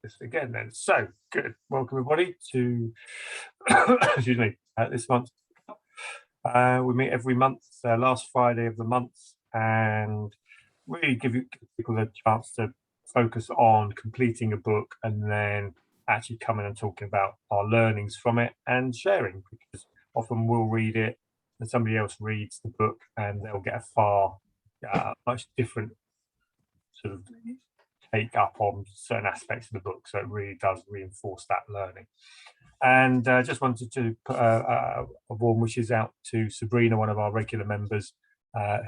this again then. So good. Welcome everybody to excuse me, this month. We meet every month, last Friday of the month, and really give people a chance to focus on completing a book and then actually coming and talking about our learnings from it and sharing, because often we'll read it and somebody else reads the book and they'll get a far much different sort of take up on certain aspects of the book, so it really does reinforce that learning. And just wanted to put a warm wishes out to Sabrina, one of our regular members,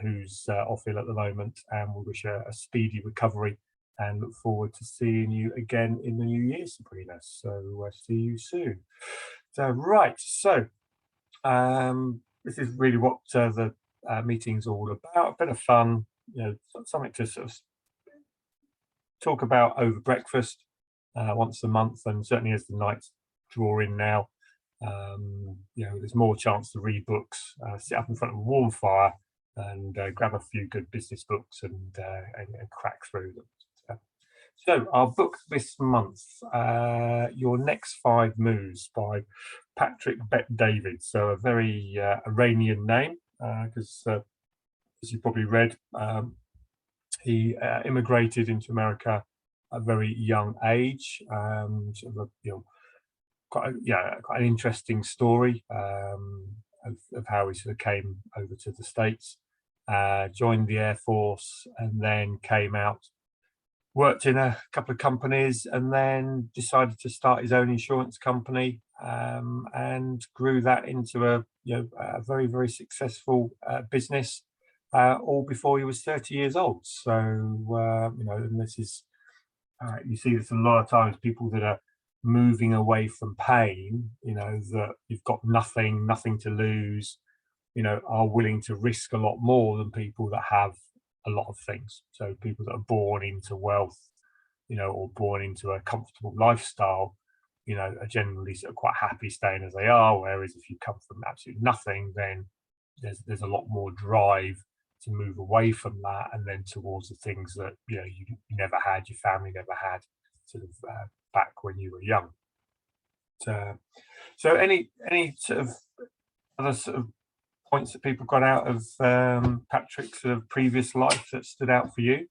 who's off ill at the moment, and we'll wish her a speedy recovery and look forward to seeing you again in the new year, Sabrina. So see you soon. So right, so this is really what the meeting's all about. A bit of fun, you know, something to sort of talk about over breakfast once a month, and certainly as the nights draw in now, you know, there's more chance to read books, sit up in front of a warm fire and grab a few good business books and crack through them. So our book this month, Your Next 5 Moves by PArtick Bet-David. So a very Iranian name, because as you probably read, he immigrated into America at a very young age. Sort of a, you know, quite an interesting story of how he sort of came over to the States, joined the Air Force, and then came out, worked in a couple of companies, and then decided to start his own insurance company, and grew that into a a very, very successful business, all before he was 30 years old. So you know, and this is you see this a lot of times, people that are moving away from pain, you know, that you've got nothing to lose, you know, are willing to risk a lot more than people that have a lot of things. So people that are born into wealth, you know, or born into a comfortable lifestyle, you know, are generally sort of quite happy staying as they are. Whereas if you come from absolutely nothing, then there's a lot more drive to move away from that and then towards the things that, you know, you never had, your family never had, sort of back when you were young. So any sort of other sort of points that people got out of Patrick's sort of previous life that stood out for you?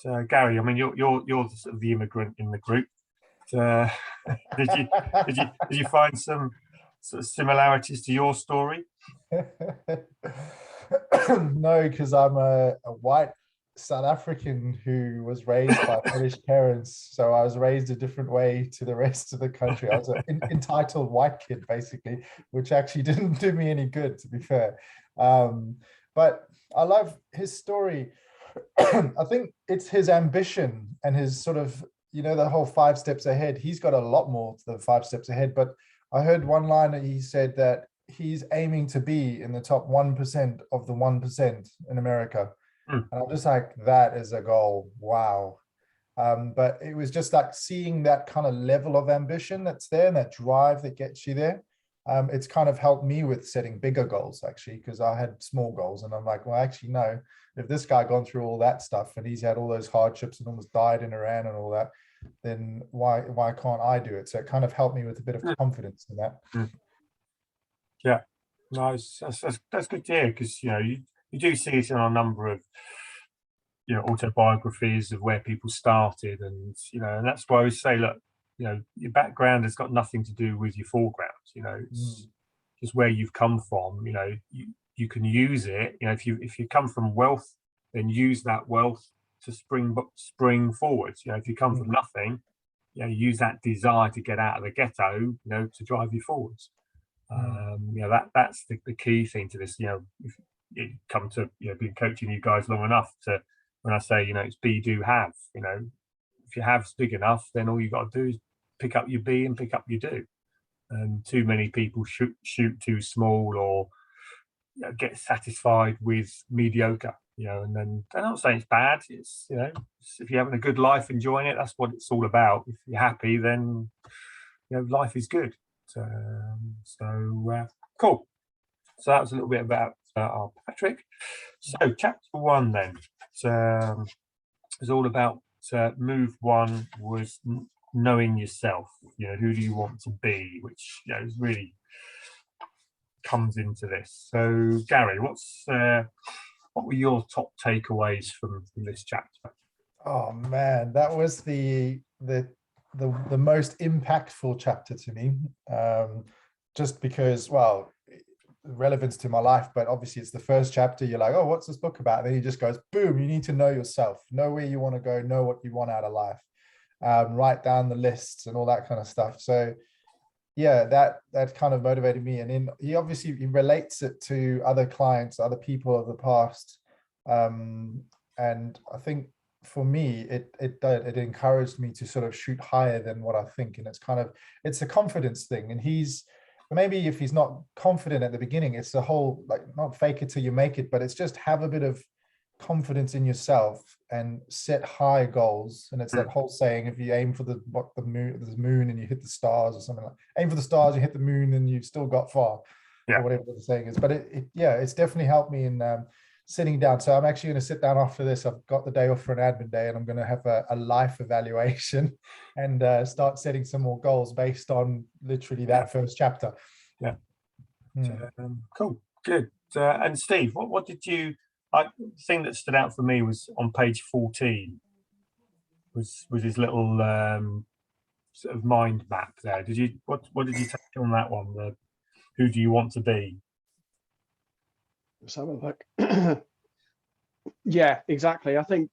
So, Gary, I mean, you're the sort of the immigrant in the group. Did you find some sort of similarities to your story? No, because I'm a white South African who was raised by British parents, so I was raised a different way to the rest of the country. I was an entitled white kid, basically, which actually didn't do me any good, to be fair. But I love his story. I think it's his ambition and his sort of, you know, the whole 5 steps ahead. He's got a lot more than 5 steps ahead, but I heard one line that he said that he's aiming to be in the top 1% of the 1% in America. And I'm just like, that is a goal. Wow. But it was just like seeing that kind of level of ambition that's there and that drive that gets you there. It's kind of helped me with setting bigger goals, actually, because I had small goals and I'm like, well, actually, no, if this guy gone through all that stuff and he's had all those hardships and almost died in Iran and all that, then why can't I do it? So it kind of helped me with a bit of confidence in that. Yeah, nice. That's good to hear, because, you know, you do see it in a number of, you know, autobiographies of where people started, and, you know, and that's why we say, look, you know, your background has got nothing to do with your foreground. You know, it's just where you've come from. You know, you can use it. You know, if you come from wealth, then use that wealth to spring forwards. You know, if you come from nothing, you know, use that desire to get out of the ghetto, you know, to drive you forwards. You know, that's the key thing to this. You know, if you come to, you know, been coaching you guys long enough to, when I say, you know, it's be, do, have. You know, if your have's big enough, then all you got to do is pick up your be and pick up your do. And too many people shoot too small, or, you know, get satisfied with mediocre. You know, and then I'm not saying it's bad. It's, you know, if you're having a good life, enjoying it, that's what it's all about. If you're happy, then, you know, life is good. Cool. So that was a little bit about our Patrick. So chapter 1 then, is all about move 1 was knowing yourself, who do you want to be, which really comes into this. So Gary, what were your top takeaways from this chapter? Oh man, that was the most impactful chapter to me, just because, well, relevance to my life, but obviously it's the first chapter. You're like, oh, what's this book about? And then he just goes, boom, you need to know yourself, know where you want to go, know what you want out of life, write down the lists and all that kind of stuff. So yeah, that kind of motivated me. And then he relates it to other clients, other people of the past, and I think for me it encouraged me to sort of shoot higher than what I think. And it's a confidence thing. And maybe if he's not confident at the beginning, it's the whole, like, not fake it till you make it, but it's just have a bit of confidence in yourself and set high goals. And it's that whole saying, if you aim for the moon and you hit the stars, or something like, aim for the stars, you hit the moon, and you've still got far, or whatever the saying is. But it's definitely helped me in sitting down. So I'm actually going to sit down after this. I've got the day off for an admin day, and I'm going to have a life evaluation and start setting some more goals based on literally that first chapter. Cool, good. And Steve, what did you, the thing that stood out for me was on page 14 was his little sort of mind map there. What did you take on that one? Who do you want to be? Let's have a look. Yeah, exactly. I think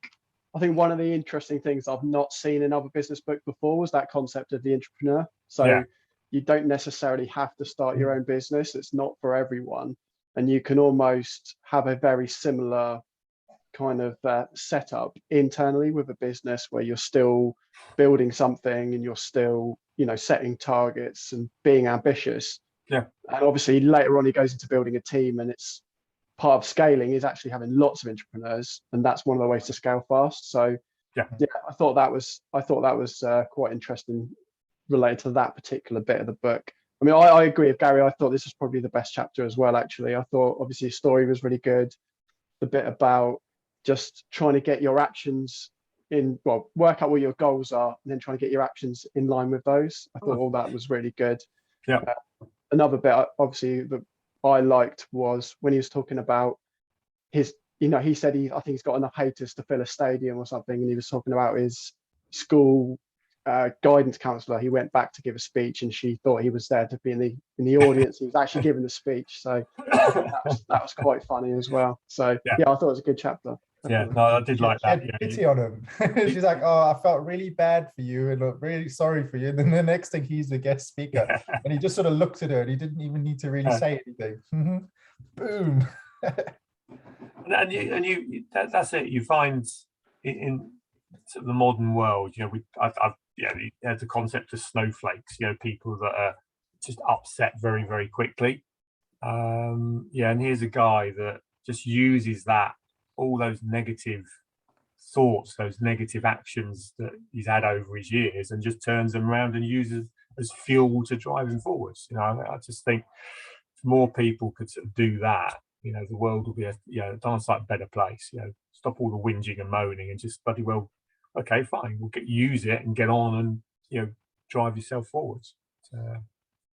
one of the interesting things I've not seen in other business books before was that concept of the intrapreneur. So you don't necessarily have to start your own business. It's not for everyone. And you can almost have a very similar kind of setup internally with a business where you're still building something and you're still, setting targets and being ambitious. Yeah. And obviously later on he goes into building a team, and it's part of scaling is actually having lots of intrapreneurs, and that's one of the ways to scale fast. So yeah, I thought that was quite interesting related to that particular bit of the book. I mean, I agree with Gary. I thought this was probably the best chapter as well, actually. I thought obviously the story was really good. The bit about just trying to get your actions work out what your goals are, and then trying to get your actions in line with those. I thought all that was really good. Yeah. Another bit, obviously, that I liked was when he was talking about his, he said I think he's got enough haters to fill a stadium or something, and he was talking about his school guidance counselor. He went back to give a speech, and she thought he was there to be in the audience. He was actually giving the speech, so I thought that was quite funny as well. So yeah, I thought it was a good chapter. Yeah, no, I did like that. Pity on him. She's like, oh, I felt really bad for you and really sorry for you. And then the next thing, he's the guest speaker, and he just sort of looked at her, and he didn't even need to really say anything. Boom. and that's it. You find in sort of the modern world, there's the concept of snowflakes. People that are just upset very, very quickly. And here's a guy that just uses all those negative thoughts, those negative actions that he's had over his years, and just turns them around and uses as fuel to drive him forwards. I just think if more people could sort of do that, the world will be a darn sight better place. Stop all the whinging and moaning and just bloody well, okay, fine, we'll use it and get on and drive yourself forwards.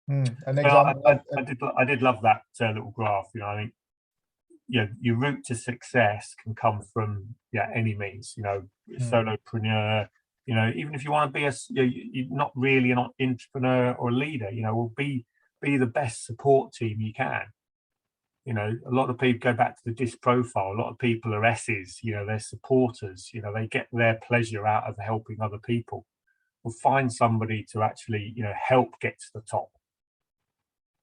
An example. I did love that little graph. I think your route to success can come from any means. Solopreneur. Even if you want to be you're not really an entrepreneur or a leader. Will be the best support team you can. A lot of people go back to the DISC profile. A lot of people are S's. They're supporters. They get their pleasure out of helping other people. Well, find somebody to actually help get to the top.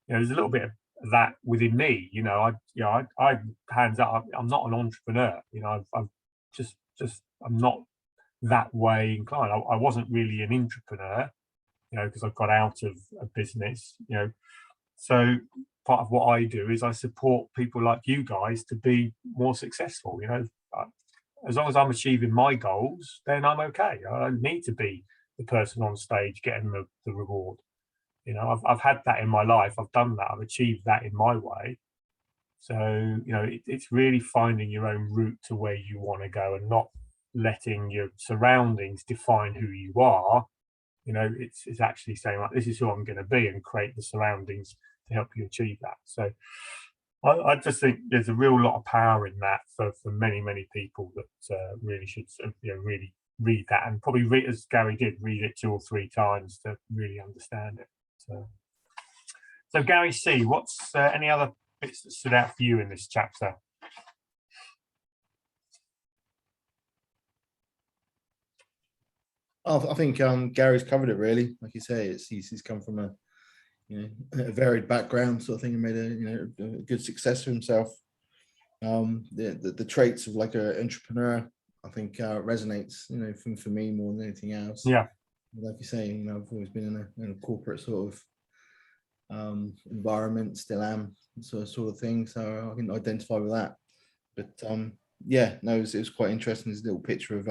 There's a little bit of that within me. I hands up, I'm not an entrepreneur. I'm not that way inclined. I wasn't really an entrepreneur, because I got out of a business. So part of what I do is I support people like you guys to be more successful. As long as I'm achieving my goals, then I'm okay. I don't need to be the person on stage getting the reward. I've had that in my life. I've done that. I've achieved that in my way. So, it's really finding your own route to where you want to go, and not letting your surroundings define who you are. You know, it's actually saying like, this is who I'm going to be, and create the surroundings to help you achieve that. So I just think there's a real lot of power in that for many people that really should sort of, you know, really read that, and probably read, as Gary did, read it 2 or 3 times to really understand it. So Gary C, what's any other bits that stood out for you in this chapter? I think Gary's covered it really. Like you say, he's come from a a varied background sort of thing, and made a good success for himself. The traits of like an entrepreneur, I think, resonates for me more than anything else. Yeah, like you say, I've always been in a corporate sort of environment, still am, sort of thing, so I can identify with that. But yeah, no, it was quite interesting, this little picture of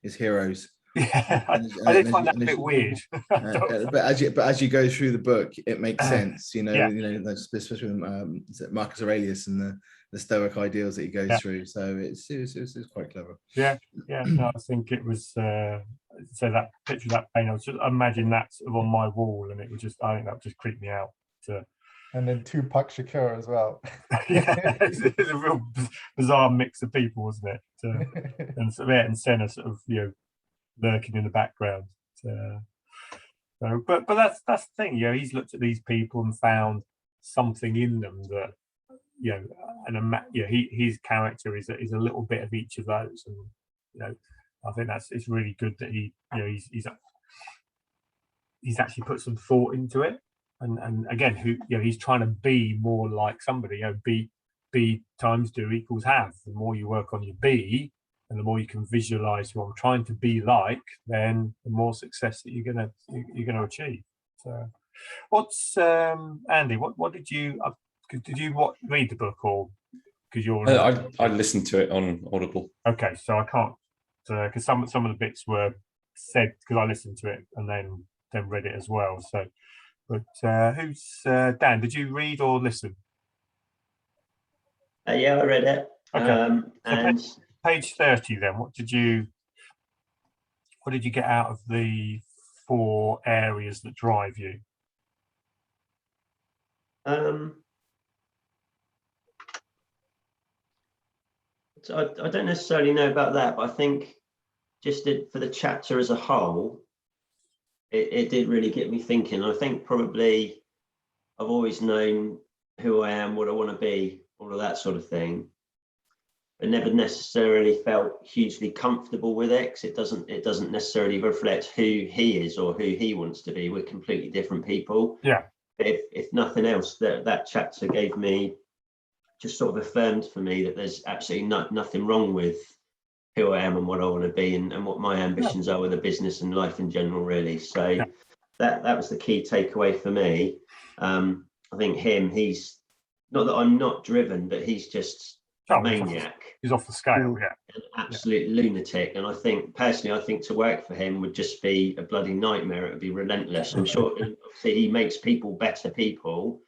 his heroes. yeah. I did find that a bit weird. but as you go through the book, it makes sense. Yeah. Especially with Marcus Aurelius and the Stoic ideals that he goes through. So it's quite clever. Yeah. No, I think it was. So that picture of that painting, I was just imagine that sort of on my wall, and it would just, I think that would just creep me out. And then Tupac Shakur as well. Yeah, it's a real bizarre mix of people, wasn't it? And Senna sort of, lurking in the background. But that's the thing, he's looked at these people and found something in them that, his character is a little bit of each of those, and I think it's really good that he's actually put some thought into it, and again, he's trying to be more like somebody. Be times do equals have. The more you work on your be, and the more you can visualize who I'm trying to be like, then the more success that you're gonna achieve. So, what's Andy? What did you read the book, or because you're? I listened to it on Audible. Okay, so I can't, because some of the bits were said because I listened to it and then read it as well. So, but who's Dan? Did you read or listen? Yeah, I read it. Okay. And page 30 then, what did you get out of the 4 areas that drive you? So I don't necessarily know about that, but I think just for the chapter as a whole, it did really get me thinking. I think probably I've always known who I am, what I want to be, all of that sort of thing. I never necessarily felt hugely comfortable with it, because it doesn't necessarily reflect who he is or who he wants to be. We're completely different people. Yeah. If nothing else, that chapter gave me, just sort of affirmed for me that there's absolutely nothing wrong with who I am and what I want to be, and what my ambitions are with the business and life in general, really. So that was the key takeaway for me. I think he's not that I'm not driven, but he's just a maniac. He's off the scale, An absolute lunatic. And I think to work for him would just be a bloody nightmare. It would be relentless. I'm sure obviously he makes people better people.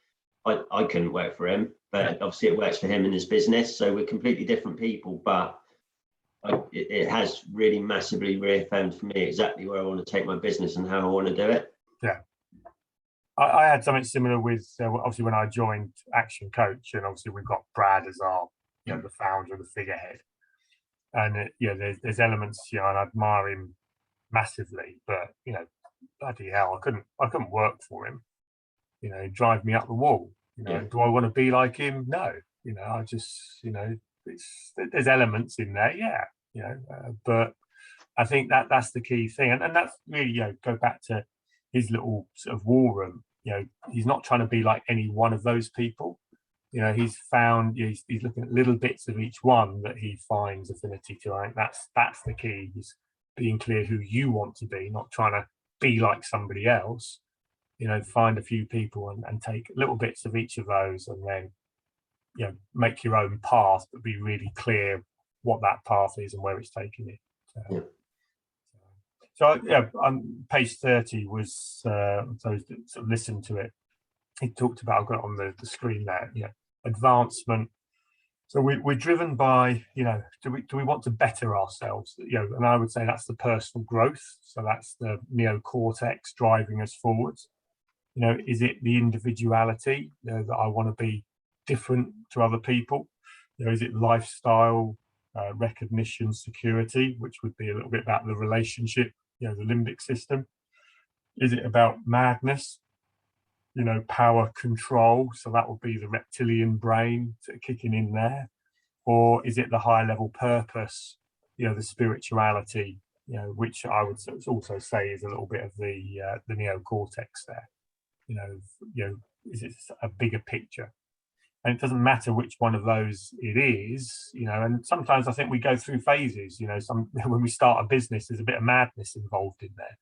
I couldn't work for him, but obviously it works for him and his business. So we're completely different people, but it has really massively reaffirmed for me exactly where I want to take my business and how I want to do it. Yeah. I had something similar with, obviously when I joined Action Coach, and obviously we've got Brad as our, the founder, the figurehead. And there's elements, and I admire him massively, but bloody hell, I couldn't work for him. He'd drive me up the wall. Do I want to be like him? No. I just, there's elements in there, but I think that's the key thing, and that's really, go back to his little sort of war room. He's not trying to be like any one of those people. He's found, he's looking at little bits of each one that he finds affinity to. I think that's the key, is being clear who you want to be, not trying to be like somebody else. Find a few people and take little bits of each of those, and then make your own path, but be really clear what that path is and where it's taking you. So page 30 was those that sort of listened to it. He talked about, I've got it on the screen there, advancement, So we're driven by, do we want to better ourselves? And I would say that's the personal growth. So that's the neocortex driving us forwards. Is it the individuality, that I want to be different to other people? Is it lifestyle, recognition, security, which would be a little bit about the relationship, the limbic system? Is it about madness? Power, control, so that would be the reptilian brain kicking in there. Or is it the high level purpose, the spirituality, which I would also say is a little bit of the neocortex there. Is it a bigger picture? And it doesn't matter which one of those it is, and sometimes I think we go through phases, when we start a business, there's a bit of madness involved in there,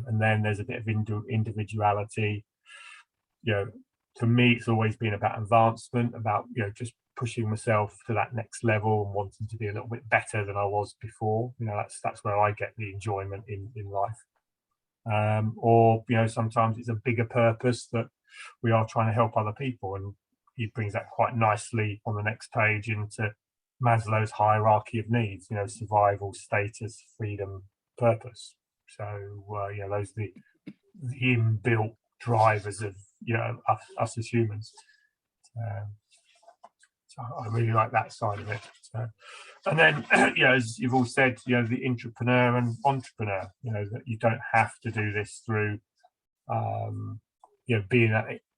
and then there's a bit of individuality. For me, it's always been about advancement, about, just pushing myself to that next level and wanting to be a little bit better than I was before. That's where I get the enjoyment in life. Or, sometimes it's a bigger purpose that we are trying to help other people. And he brings that quite nicely on the next page into Maslow's hierarchy of needs, survival, status, freedom, purpose. So, those are the inbuilt drivers of us as humans. So I really like that side of it. So, and then as you've all said, the intrapreneur and entrepreneur, that you don't have to do this through being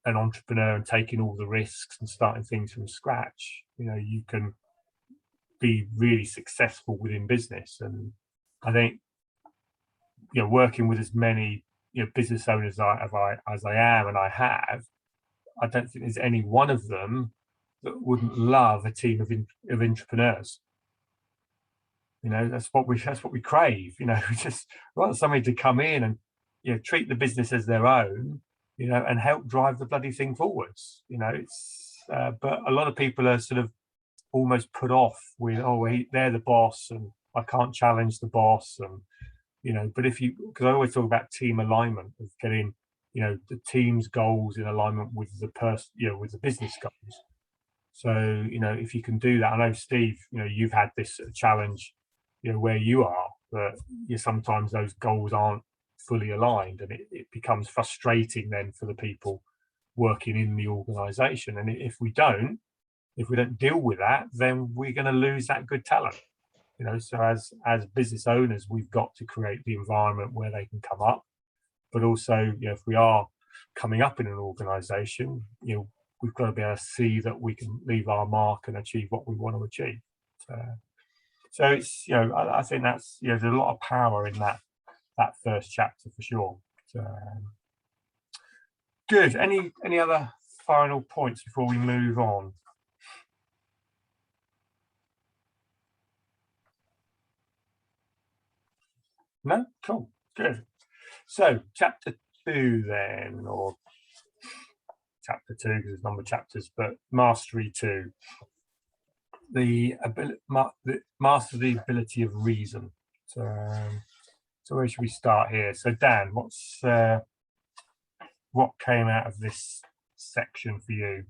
an entrepreneur and taking all the risks and starting things from scratch. You can be really successful within business. And I think working with as many business owners as I am and I have, I don't think there's any one of them that wouldn't love a team of entrepreneurs. That's what we crave. We just want somebody to come in and treat the business as their own, and help drive the bloody thing forwards. It's but a lot of people are sort of almost put off with, they're the boss and I can't challenge the boss, and but because I always talk about team alignment, of getting the team's goals in alignment with the person, with the business goals. So if you can do that, I know Steve, you've had this challenge, where you are, that sometimes those goals aren't fully aligned, and it becomes frustrating then for the people working in the organization. And if we don't deal with that, then we're going to lose that good talent. So as business owners, we've got to create the environment where they can come up, but also, if we are coming up in an organization, we've got to be able to see that we can leave our mark and achieve what we want to achieve. So it's, I think that's, there's a lot of power in that first chapter for sure. So, good. Any other final points before we move on? No? Cool. Good. So chapter 2 then, or chapter 2 because there's number of chapters, but mastery 2. Master the ability of reason. So where should we start here? So Dan, what came out of this section for you?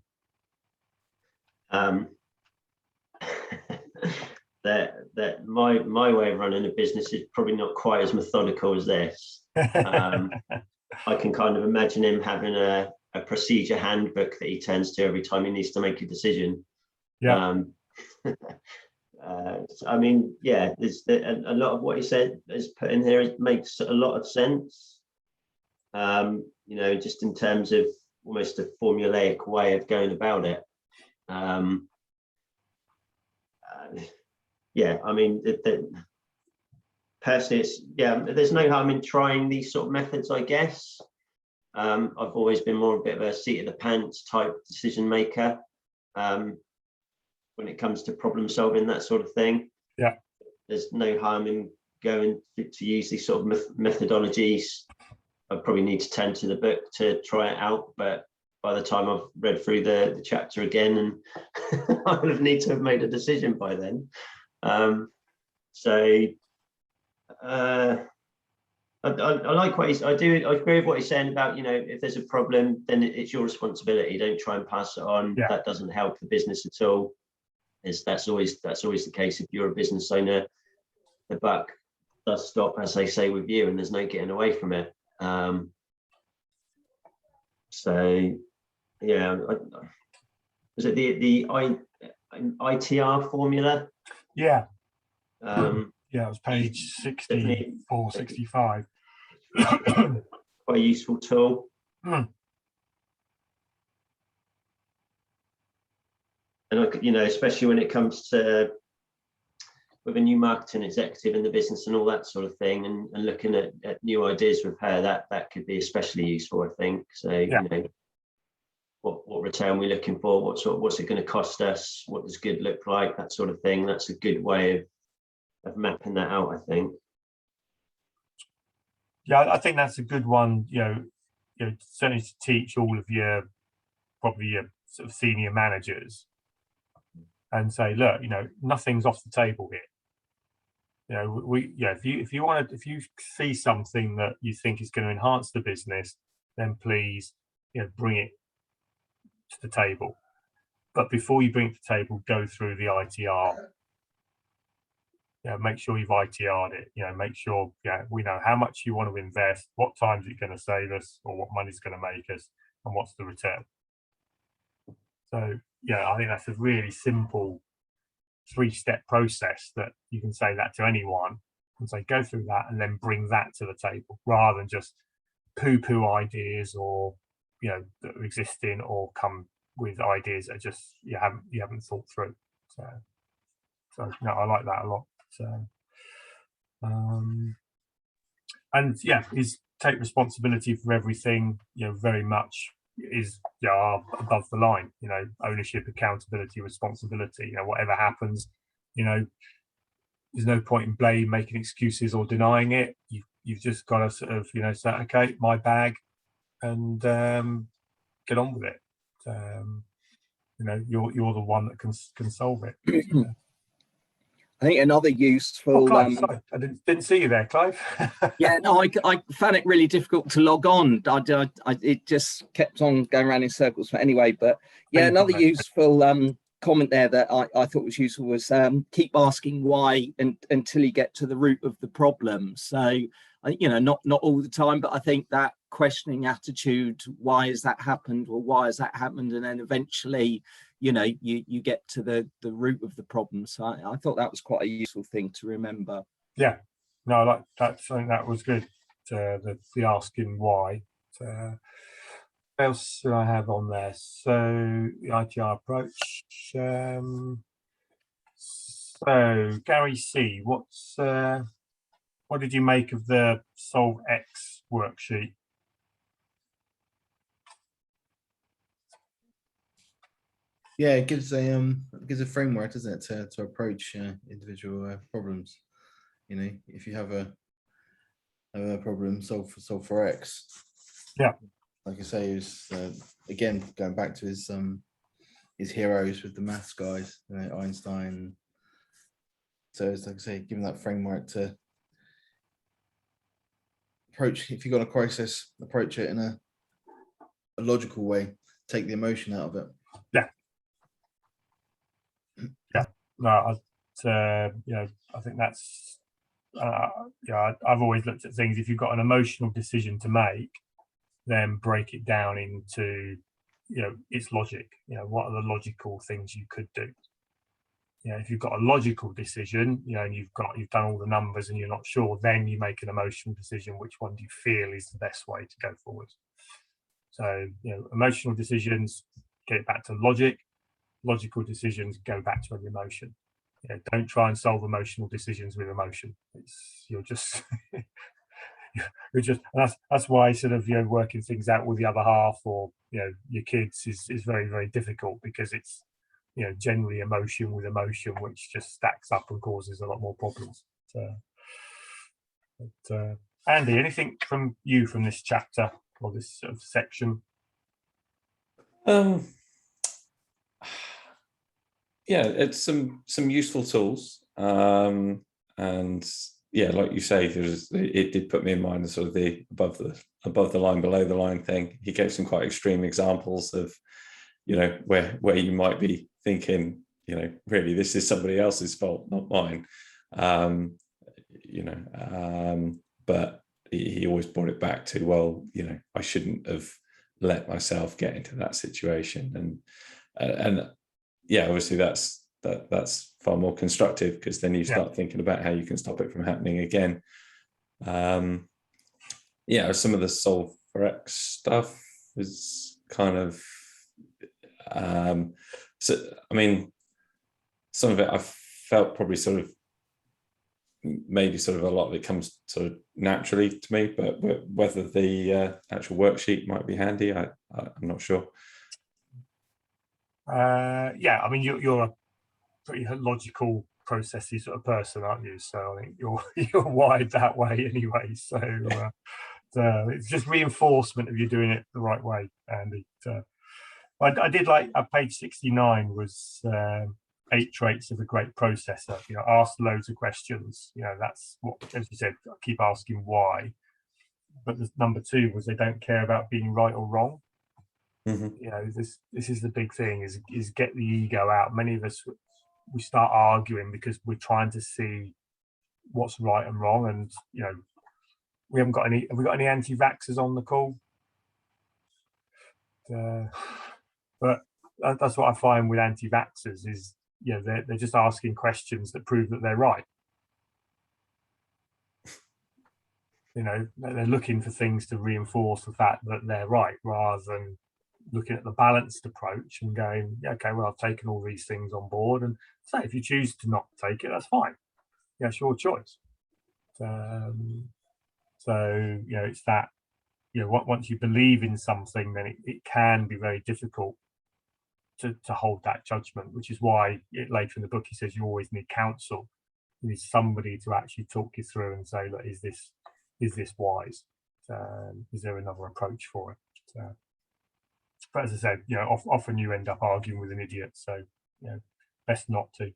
That my way of running a business is probably not quite as methodical as this. I can kind of imagine him having a procedure handbook that he turns to every time he needs to make a decision. Yeah. I mean, yeah, there's a lot of what he said is put in here. It makes a lot of sense. Just in terms of almost a formulaic way of going about it. Yeah, I mean, personally, there's no harm in trying these sort of methods, I guess. I've always been more a bit of a seat of the pants type decision maker when it comes to problem solving, that sort of thing. Yeah, there's no harm in going to use these sort of methodologies. I probably need to turn to the book to try it out, but by the time I've read through the chapter again, and I would need to have made a decision by then. I like what I agree with what he's saying about, if there's a problem, then it's your responsibility. Don't try and pass it on. Yeah. That doesn't help the business at all. is that's always the case. If you're a business owner, the buck does stop, as they say, with you, and there's no getting away from it. So yeah, was it the ITR formula? Yeah. Yeah, it was page 64, 65. Quite a useful tool. And you know, especially when it comes to with a new marketing executive in the business and all that sort of thing, and looking at new ideas with her, that could be especially useful, I think. So yeah. You know, what return we're looking for, what's it going to cost us, what does good look like, that sort of thing. That's a good way of mapping that out, I think. Yeah, I think that's a good one. You know, certainly to teach all of your probably your sort of senior managers, and say, look, you know, nothing's off the table here. You know, if you see something that you think is going to enhance the business, then please, you know, bring it to the table. But before you bring it to the table, go through the ITR. You know, make sure you've ITR'd it. You know, make sure we know how much you want to invest, what time is it going to save us, or what money is going to make us, and what's the return. So yeah, I think that's a really simple 3-step process that you can say that to anyone and say, go through that and then bring that to the table, rather than just poo-poo ideas or, you know, that are existing, or come with ideas that just you haven't thought through. So no, I like that a lot. So and yeah, is take responsibility for everything, you know, very much is above the line. You know, ownership, accountability, responsibility. You know, whatever happens, you know, there's no point in making excuses or denying it. You've just got to sort of, you know, say, okay, my bag, and get on with it. You know, you're the one that can solve it. I think another useful. Clive, sorry, I didn't see you there, Clive. Yeah, no, I found it really difficult to log on. It just kept on going around in circles. But anyway, but yeah, another useful comment there that I thought was useful was keep asking why until you get to the root of the problem. So, you know, not all the time, but I think that questioning attitude, why has that happened, or why has that happened, and then eventually, you know, you get to the root of the problem. So I thought that was quite a useful thing to remember. Yeah, no, like that. I think that was good. The asking why. What else do I have on there? So the ITR approach. So Gary C, what did you make of the Solve X worksheet? Yeah, it gives a framework, doesn't it, to approach individual problems. You know, if you have a problem, solve for X. Yeah, like I say, is again going back to his heroes with the maths guys, you know, Einstein. So it's like I say, given that framework to approach, if you've got a crisis, approach it in a logical way, take the emotion out of it. No, you know, I think that's I've always looked at things. If you've got an emotional decision to make, then break it down into, you know, its logic. You know, what are the logical things you could do? You know, if you've got a logical decision, you know, and you've done all the numbers and you're not sure, then you make an emotional decision. Which one do you feel is the best way to go forward? So, you know, emotional decisions, get it back to logic. Logical decisions, go back to an emotion. You know, don't try and solve emotional decisions with emotion. You're just that's why sort of, you know, working things out with the other half, or, you know, your kids is very, very difficult, because it's, you know, generally emotion with emotion, which just stacks up and causes a lot more problems. But Andy, anything from you from this chapter or this sort of section? Yeah, it's some useful tools, and yeah, like you say, it did put me in mind of sort of the above the line, below the line thing. He gave some quite extreme examples of, you know, where you might be thinking, you know, really, this is somebody else's fault, not mine. You know, but he always brought it back to, well, you know, I shouldn't have let myself get into that situation. And yeah, obviously that's far more constructive, because then you start thinking about how you can stop it from happening again. Yeah, some of the Solve for X stuff is kind of, so I mean, some of it I felt probably sort of, maybe sort of a lot of it comes sort of naturally to me, but whether the actual worksheet might be handy, I'm not sure. Yeah, I mean, you're a pretty logical, processy sort of person, aren't you? So I think you're wired that way anyway. So it's just reinforcement of you doing it the right way. And I did like page 69 was 8 traits of a great processor. You know, ask loads of questions. You know, that's what, as you said, keep asking why. But the number 2 was they don't care about being right or wrong. You know, this is the big thing, is get the ego out. Many of us, we start arguing because we're trying to see what's right and wrong. And you know, we haven't got any. Have we got any anti-vaxxers on the call? But that's what I find with anti-vaxxers is, you know, they're just asking questions that prove that they're right. You know, they're looking for things to reinforce the fact that they're right, rather than looking at the balanced approach and going, yeah, okay, well, I've taken all these things on board, and say if you choose to not take it, that's fine. Yeah, it's your choice. So you know, it's that, you know, once you believe in something, then it can be very difficult to hold that judgment, which is why later in the book he says you always need counsel. You need somebody to actually talk you through and say, look, is this wise? Is there another approach for it? But as I said, you know, often you end up arguing with an idiot, so you know, best not to.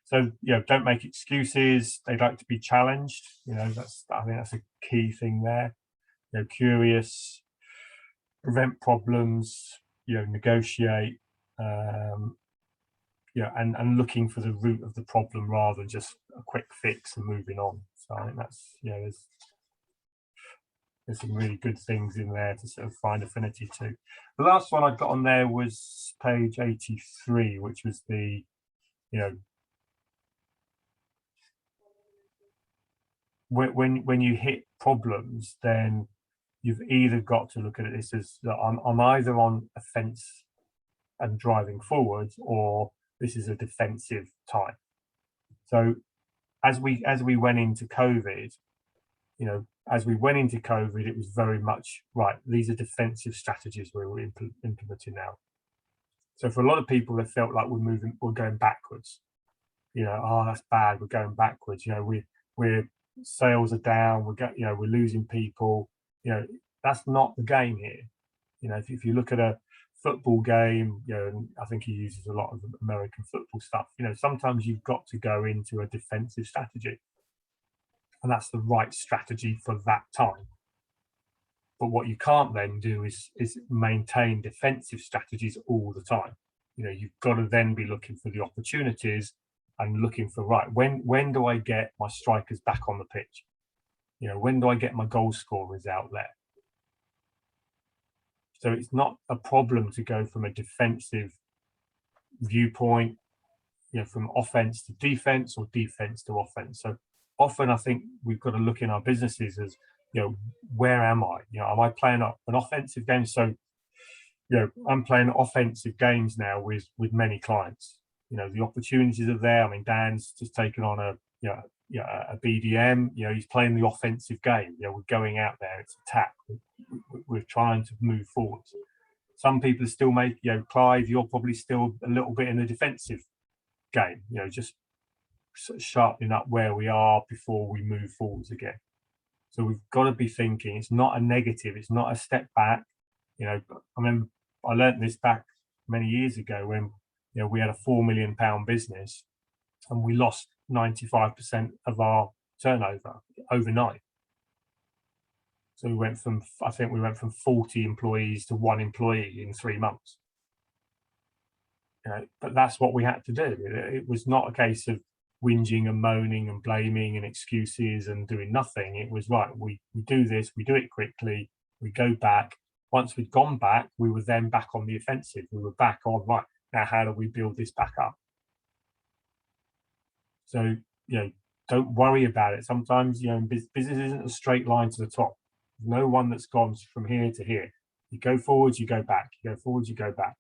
So you know, don't make excuses. They like to be challenged. You know, I think that's a key thing there. You know, curious, prevent problems. You know, negotiate. You know, and looking for the root of the problem rather than just a quick fix and moving on. So I think that's, you know, there's some really good things in there to sort of find affinity to. The last one I got on there was page 83, which was the, you know, when you hit problems, then you've either got to look at this as that I'm either on a fence and driving forwards, or this is a defensive time. So as we went into COVID, you know, as we went into COVID, it was very much, right, these are defensive strategies we're implementing now. So for a lot of people, they felt like we're going backwards. You know, oh, that's bad, we're going backwards. You know, we're sales are down, you know, we're losing people. You know, that's not the game here. You know, if you look at a football game, you know, and I think he uses a lot of American football stuff. You know, sometimes you've got to go into a defensive strategy, and that's the right strategy for that time. But what you can't then do is maintain defensive strategies all the time. You know, you've got to then be looking for the opportunities and looking for, right, when do I get my strikers back on the pitch? You know, when do I get my goal scorers out there? So it's not a problem to go from a defensive viewpoint, you know, from offense to defense or defense to offense. So often I think we've got to look in our businesses as, you know, where am I? You know, am I playing an offensive game? So, you know, I'm playing offensive games now with many clients. You know, the opportunities are there. I mean, Dan's just taken on a BDM. You know, he's playing the offensive game. You know, we're going out there, it's attack. We're trying to move forward. Some people still make, you know, Clive, you're probably still a little bit in the defensive game. You know, just sort of sharpening up where we are before we move forwards again. So we've got to be thinking, it's not a negative, it's not a step back. You know, I remember I learned this back many years ago when, you know, we had a £4 million business and we lost 95% of our turnover overnight. So we went from 40 employees to 1 employee in 3 months. but that's what we had to do. It was not a case of whinging and moaning and blaming and excuses and doing nothing. It was right, we do this, we do it quickly, we go back. Once we'd gone back, we were then back on the offensive. We were back on, right, now how do we build this back up? So, don't worry about it. Sometimes, business isn't a straight line to the top. There's no one that's gone from here to here. You go forwards, you go back. You go forwards, you go back.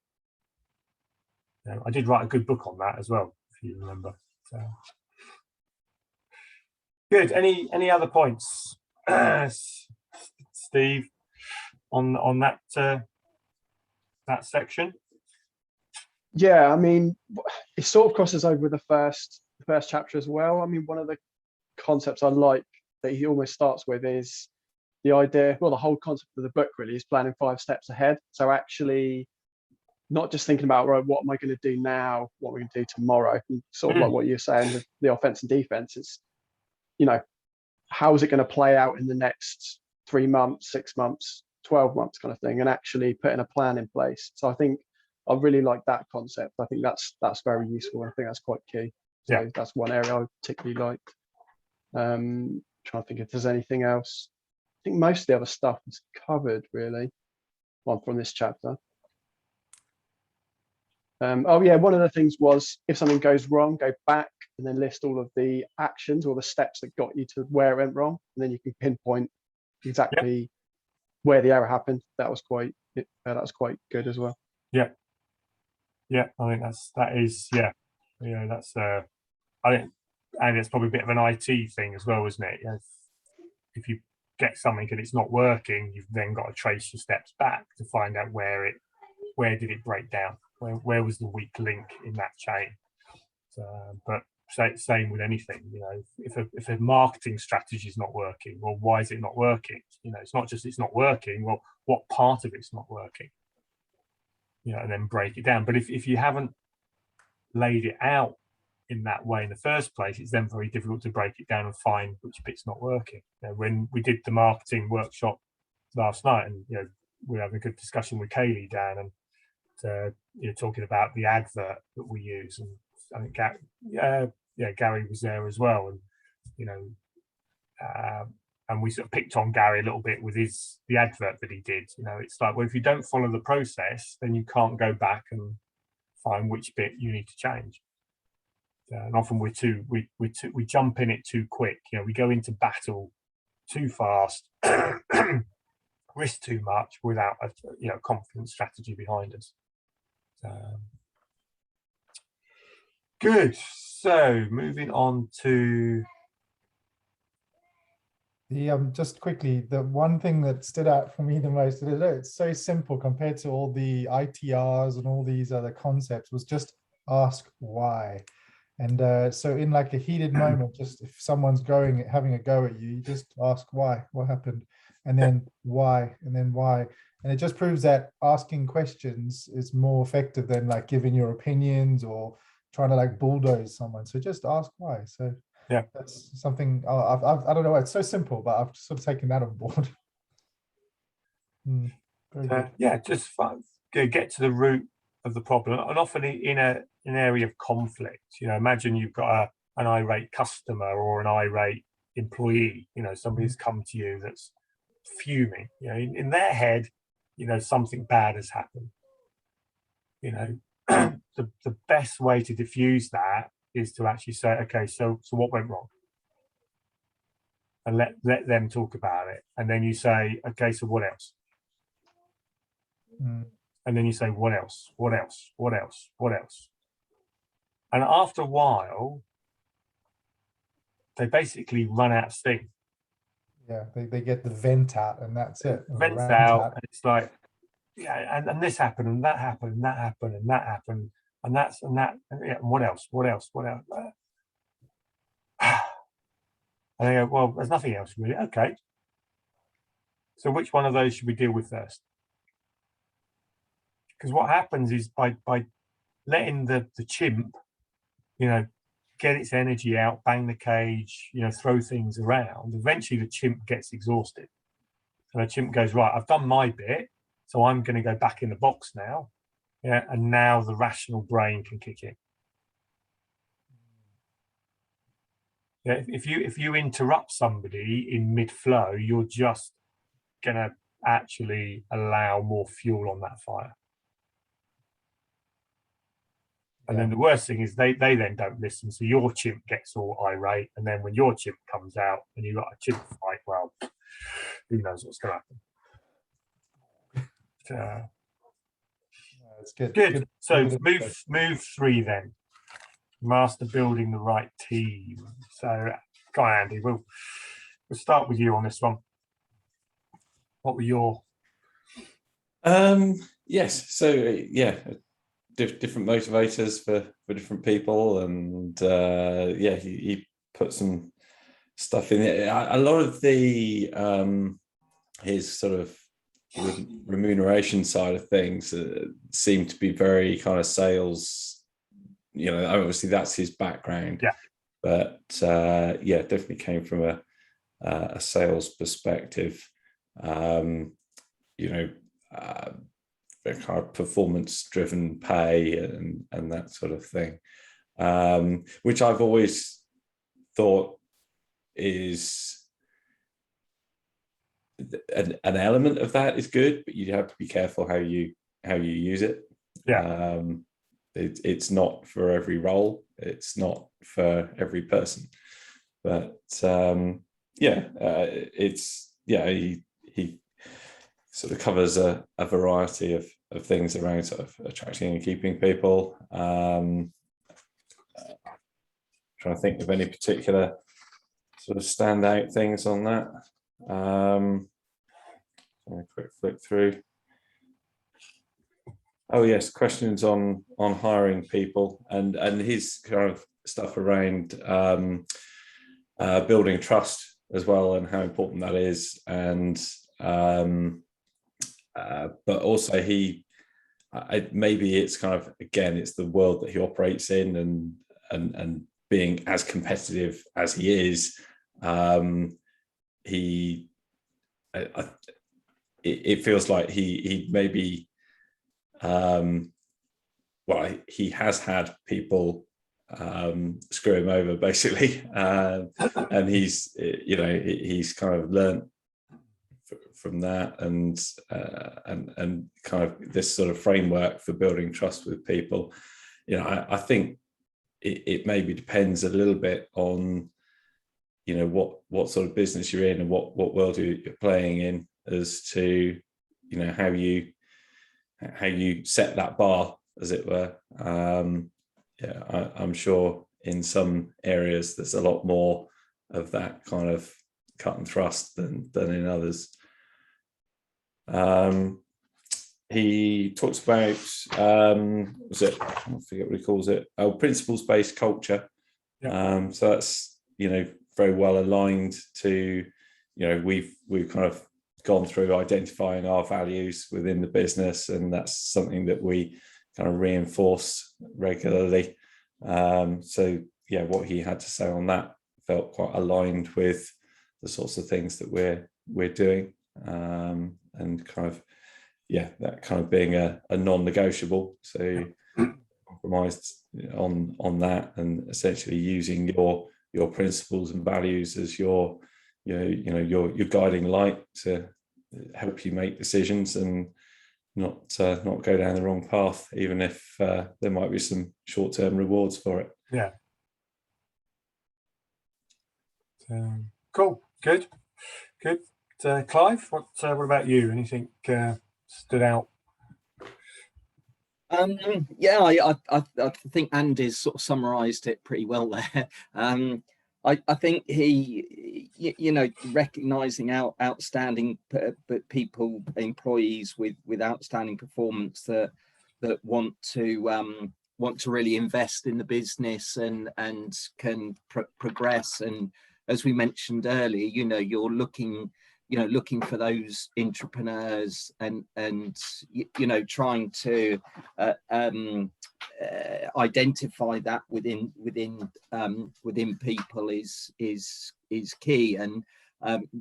I did write a good book on that as well, if you remember. So. Good. Any other points, Steve, on that that section? Yeah, I mean, it sort of crosses over with the first chapter as well. I mean, one of the concepts I like that he almost starts with is the idea, well, the whole concept of the book really is planning 5 steps ahead. So actually not just thinking about, right, what am I going to do now, what am I going to do tomorrow, and sort of like what you're saying with the offense and defense. It's, how is it going to play out in the next 3 months, 6 months, 12 months kind of thing, and actually putting a plan in place. So I think I really like that concept. I think that's very useful. I think that's quite key. So that's one area I particularly liked. Trying to think if there's anything else. I think most of the other stuff is covered really from this chapter. Oh yeah, one of the things was if something goes wrong, go back and then list all of the actions or the steps that got you to where it went wrong, and then you can pinpoint exactly where the error happened. That was quite good as well. Yeah, I think that's I think, and it's probably a bit of an IT thing as well, isn't it? If you get something and it's not working, you've then got to trace your steps back to find out where did it break down, where was the weak link in that chain. So, but same with anything, if a marketing strategy is not working, well, why is it not working? It's not just it's not working. Well, what part of it's not working? And then break it down. But if you haven't laid it out in that way in the first place, it's then very difficult to break it down and find which bit's not working. When we did the marketing workshop last night, and we were having a good discussion with Kaylee, Dan, and talking about the advert that we use, and I think Gary was there as well, and and we sort of picked on Gary a little bit with the advert that he did. It's like, well, if you don't follow the process, then you can't go back and find which bit you need to change. And often we jump in it too quick. We go into battle too fast, risk too much without a confident strategy behind us. Good. So moving on to the just quickly, the one thing that stood out for me the most, it's so simple compared to all the ITRs and all these other concepts, was just ask why. And so in like a heated moment, just if someone's having a go at you, you just ask why, what happened, and then why, and then why. And it just proves that asking questions is more effective than like giving your opinions or trying to like bulldoze someone. So just ask why. So yeah, that's something I don't know. It's so simple, but I've sort of taken that on board. Very good. Yeah, just get to the root of the problem, and often in an area of conflict. Imagine you've got an irate customer or an irate employee. Somebody's come to you that's fuming. In their head, something bad has happened. The best way to diffuse that is to actually say, okay, so what went wrong, and let them talk about it, and then you say, okay, so what else? And then you say, what else? What else? What else? What else? And after a while, they basically run out of steam. Yeah, they get the vent out, and that's it. Vents out, and it's like, and this happened, and that happened, and that happened, and that happened, and that's and that. And what else? What else? What else? And they go, well, there's nothing else really. Okay. So which one of those should we deal with first? Because what happens is by letting the chimp, get its energy out, bang the cage, throw things around, eventually the chimp gets exhausted. And the chimp goes, right, I've done my bit, so I'm going to go back in the box now, Yeah, and now the rational brain can kick in. Yeah, if you interrupt somebody in mid-flow, you're just gonna actually allow more fuel on that fire. And then the worst thing is they then don't listen, so your chimp gets all irate, and then when your chimp comes out and you've got a chimp fight, well, who knows what's going to happen. It's good. Good. So Good. move 3 then. Master building the right team. So go on, Andy. We'll start with you on this one. What were your? Yes. So yeah, different motivators for different people, and yeah, he put some stuff in it. A lot of the his sort of remuneration side of things seem to be very kind of sales. You know, obviously that's his background. Yeah. But yeah, definitely came from a sales perspective. You know, kind of performance-driven pay and that sort of thing, which I've always thought is an element of that is good, but you have to be careful how you use it. Yeah. It's not for every role. It's not for every person. But yeah, he sort of covers a variety of things around sort of attracting and keeping people. Trying to think of any particular sort of standout things on that. A quick flick through. Oh yes, questions on hiring people and his kind of stuff around building trust as well, and how important that is, and but also maybe it's kind of, again, it's the world that he operates in, and being as competitive as he is, it feels like he maybe well, he has had people screw him over basically, and he's, you know, he's kind of learned from that, and kind of this sort of framework for building trust with people. You know, I think it maybe depends a little bit on, you know, what sort of business you're in and what world you're playing in, as to, you know, how you set that bar, as it were. Yeah, I'm sure in some areas there's a lot more of that kind of cut and thrust than in others. He talks about was it, I forget what he calls it, principles-based culture. Yeah. So that's, you know, very well aligned to, you know, we've kind of gone through identifying our values within the business, and that's something that we kind of reinforce regularly. So yeah, what he had to say on that felt quite aligned with the sorts of things that we're doing, and kind of, yeah, that kind of being a non-negotiable. So compromised on that, and essentially using your principles and values as your your guiding light to help you make decisions and not go down the wrong path, even if there might be some short-term rewards for it. Yeah. Cool. Good. Clive, what about you? Anything stood out? Yeah, I think Andy's sort of summarised it pretty well there. I think he, you know, recognising outstanding people, employees with outstanding performance that want to really invest in the business and can progress. And as we mentioned earlier, you know, you're looking for those intrapreneurs and you know, trying to identify that within people is key. And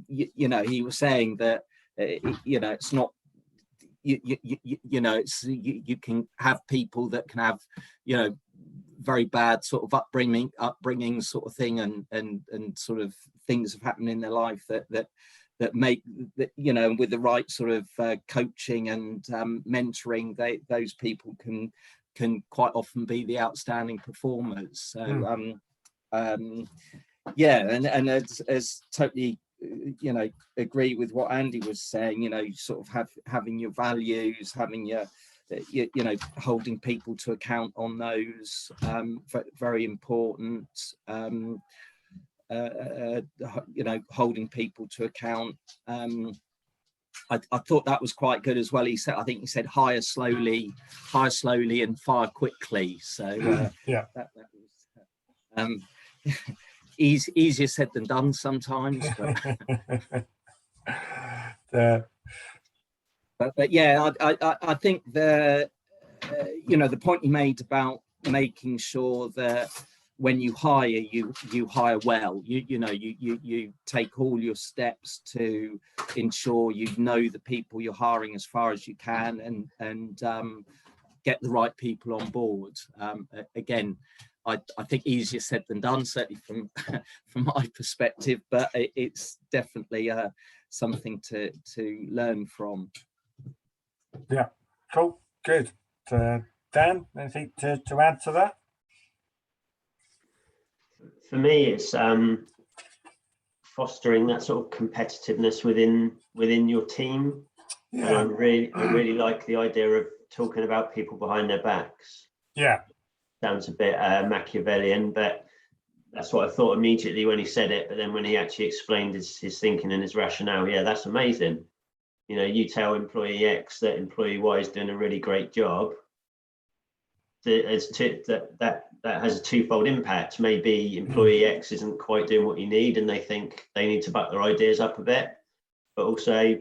you know, he was saying that you know, it's not you know, it's you can have people that can have, you know, very bad sort of upbringing sort of thing, and sort of things have happened in their life that make that, you know, with the right sort of coaching and mentoring, those people can quite often be the outstanding performers. So yeah, and as totally, you know, agree with what Andy was saying. You know, you sort of having your values, having your you know, holding people to account on those, very important. You know, holding people to account. I thought that was quite good as well. He said, I think he said, hire slowly, and fire quickly. So yeah, that was easier said than done sometimes. But yeah, I think you know, the point you made about making sure that when you hire, you hire well. You know, you take all your steps to ensure you know the people you're hiring as far as you can, and get the right people on board. Again, I think easier said than done, certainly from my perspective, but it's definitely something to learn from. Yeah, cool, good. Dan, anything to add to that? For me, it's fostering that sort of competitiveness within your team. Yeah. And I really like the idea of talking about people behind their backs. Yeah. Sounds a bit Machiavellian, but that's what I thought immediately when he said it. But then when he actually explained his thinking and his rationale, yeah, that's amazing. You know, you tell employee X that employee Y is doing a really great job. That has a twofold impact. Maybe employee X isn't quite doing what you need, and they think they need to buck their ideas up a bit. But also,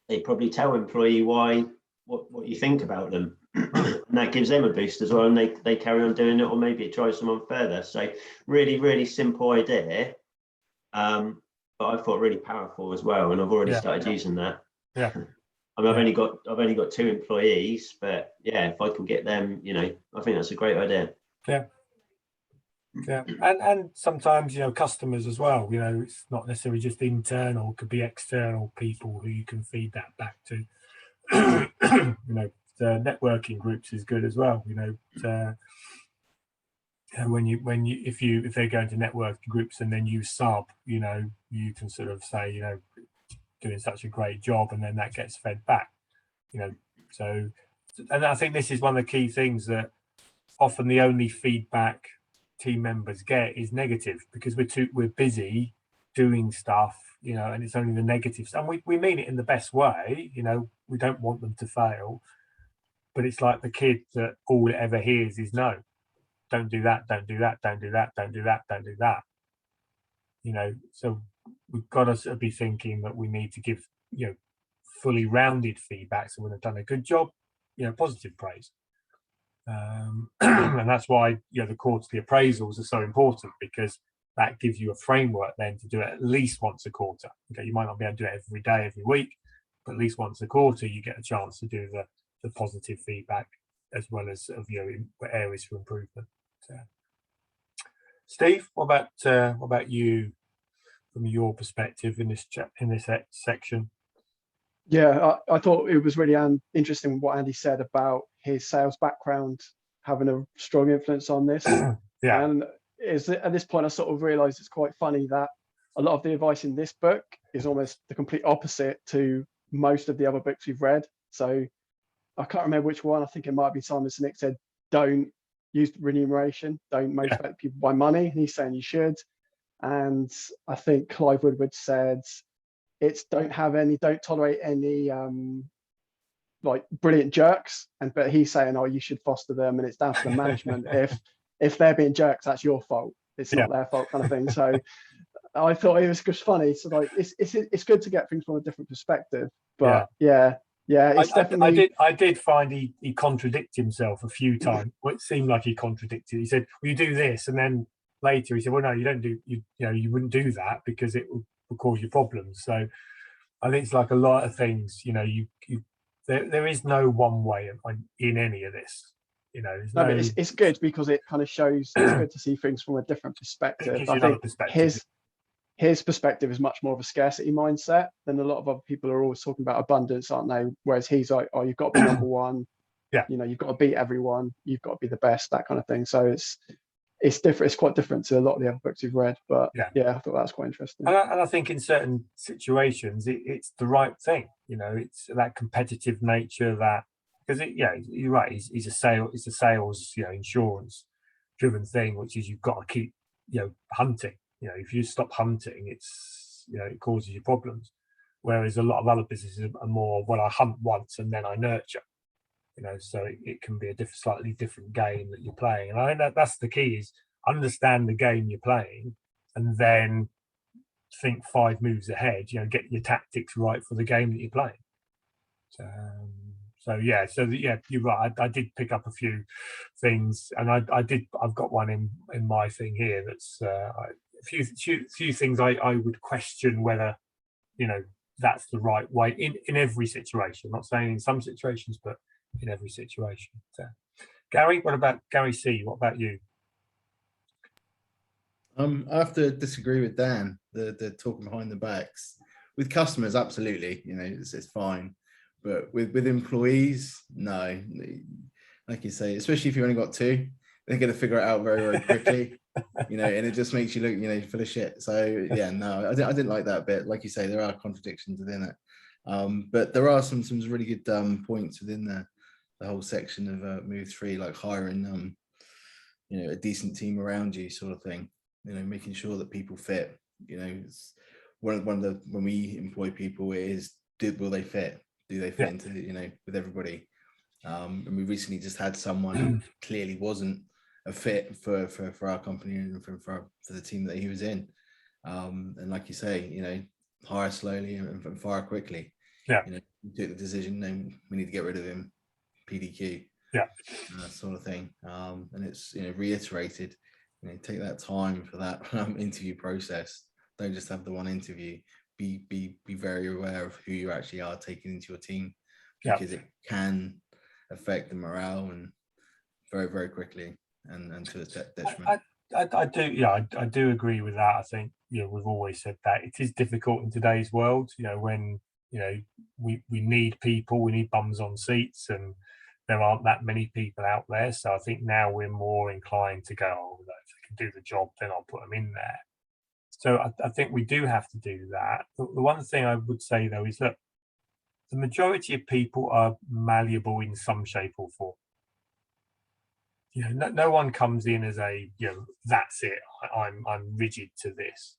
they probably tell employee Y what you think about them, and that gives them a boost as well, and they carry on doing it, or maybe it drives them on further. So really, really simple idea, but I thought really powerful as well, and I've already started using that. Yeah. I mean, I've only got 2 employees, but yeah, if I can get them, you know, I think that's a great idea. Yeah. Yeah, and sometimes, you know, customers as well. You know, it's not necessarily just internal; it could be external people who you can feed that back to. You know, the networking groups is good as well. You know, if they're going to networking groups and then you sub, you know, you can sort of say, you know, doing such a great job, and then that gets fed back. You know, so, and I think this is one of the key things that often the only feedback team members get is negative, because we're busy doing stuff, you know, and it's only the negatives, and we mean it in the best way. You know, we don't want them to fail, but it's like the kid that all it ever hears is no, don't do that, don't do that, don't do that, don't do that, don't do that. You know, so we've got to sort of be thinking that we need to give, you know, fully rounded feedback. So when they've done a good job, you know, positive praise. And that's why, you know, the quarterly appraisals are so important, because that gives you a framework then to do it at least once a quarter. Okay, you might not be able to do it every day, every week, but at least once a quarter you get a chance to do the positive feedback, as well as sort of, you know, areas for improvement. So, Steve, what about you from your perspective in this section? Yeah, I thought it was really interesting what Andy said about his sales background having a strong influence on this. Yeah. And at this point, I sort of realized it's quite funny that a lot of the advice in this book is almost the complete opposite to most of the other books we've read. So I can't remember which one. I think it might be Simon Sinek said, don't use remuneration, don't motivate people by money. And he's saying you should. And I think Clive Woodward said, don't tolerate any like brilliant jerks, but he's saying, oh, you should foster them, and it's down to the management. if they're being jerks, that's your fault, it's not their fault, kind of thing. So I thought it was just funny. So like it's good to get things from a different perspective, but yeah it's definitely I did find he contradicted himself a few times. Well, it seemed like he contradicted. He said, well, you do this, and then later he said, well, no, you don't do, you know, you wouldn't do that because it will cause you problems. So I think it's like a lot of things, you know, you there is no one way in any of this. There's No, but it's good because it kind of shows it's good to see things from a different it perspective. gives I you another think perspective. his perspective is much more of a scarcity mindset than a lot of other people are always talking about abundance, aren't they? Whereas he's like, oh, you've got to be number one. Yeah. You've got to beat everyone. You've got to be the best, that kind of thing. So it's different. It's quite different to a lot of the other books you've read. But yeah, I thought that's quite interesting. And I think in certain situations, it's the right thing. It's that competitive nature that, because you're right. It's a sales, insurance driven thing, which is you've got to keep, hunting. If you stop hunting, it's, it causes you problems. Whereas a lot of other businesses are more, well, I hunt once and then I nurture. So it can be a slightly different game that you're playing. And I think that's the key, is understand the game you're playing and then think 5 moves ahead, get your tactics right for the game that you're playing. You're right. I did pick up a few things, and I've got one in my thing here that's a few things I would question whether, that's the right way in every situation. I'm not saying in some situations, but in every situation. So, Gary, what about Gary C? What about you? I have to disagree with Dan. The talking behind the backs with customers, absolutely, it's fine, but with employees, no. Like you say, especially if you only got 2, they're going to figure it out very, very quickly. And it just makes you look, full of shit. So yeah, no, I didn't like that bit. Like you say, there are contradictions within it, but there are some really good points within the whole section of move 3, like hiring a decent team around you, sort of thing. Making sure that people fit. It's one of the, when we employ people, is will they fit? Do they fit into with everybody? And we recently just had someone who clearly wasn't a fit for our company and for the team that he was in. And like you say, hire slowly and fire quickly. Yeah. You took the decision, then we need to get rid of him. PDQ. Yeah. Sort of thing. And it's reiterated. Take that time for that interview process. Don't just have the one interview. Be very aware of who you actually are taking into your team, because it can affect the morale and very, very quickly and to its detriment. I do agree with that. I think we've always said that it is difficult in today's world. When we need people, we need bums on seats, and there aren't that many people out there. So I think now we're more inclined to go, oh, if they can do the job, then I'll put them in there. So I think we do have to do that. The one thing I would say, though, is that the majority of people are malleable in some shape or form. No one comes in as that's it, I'm rigid to this.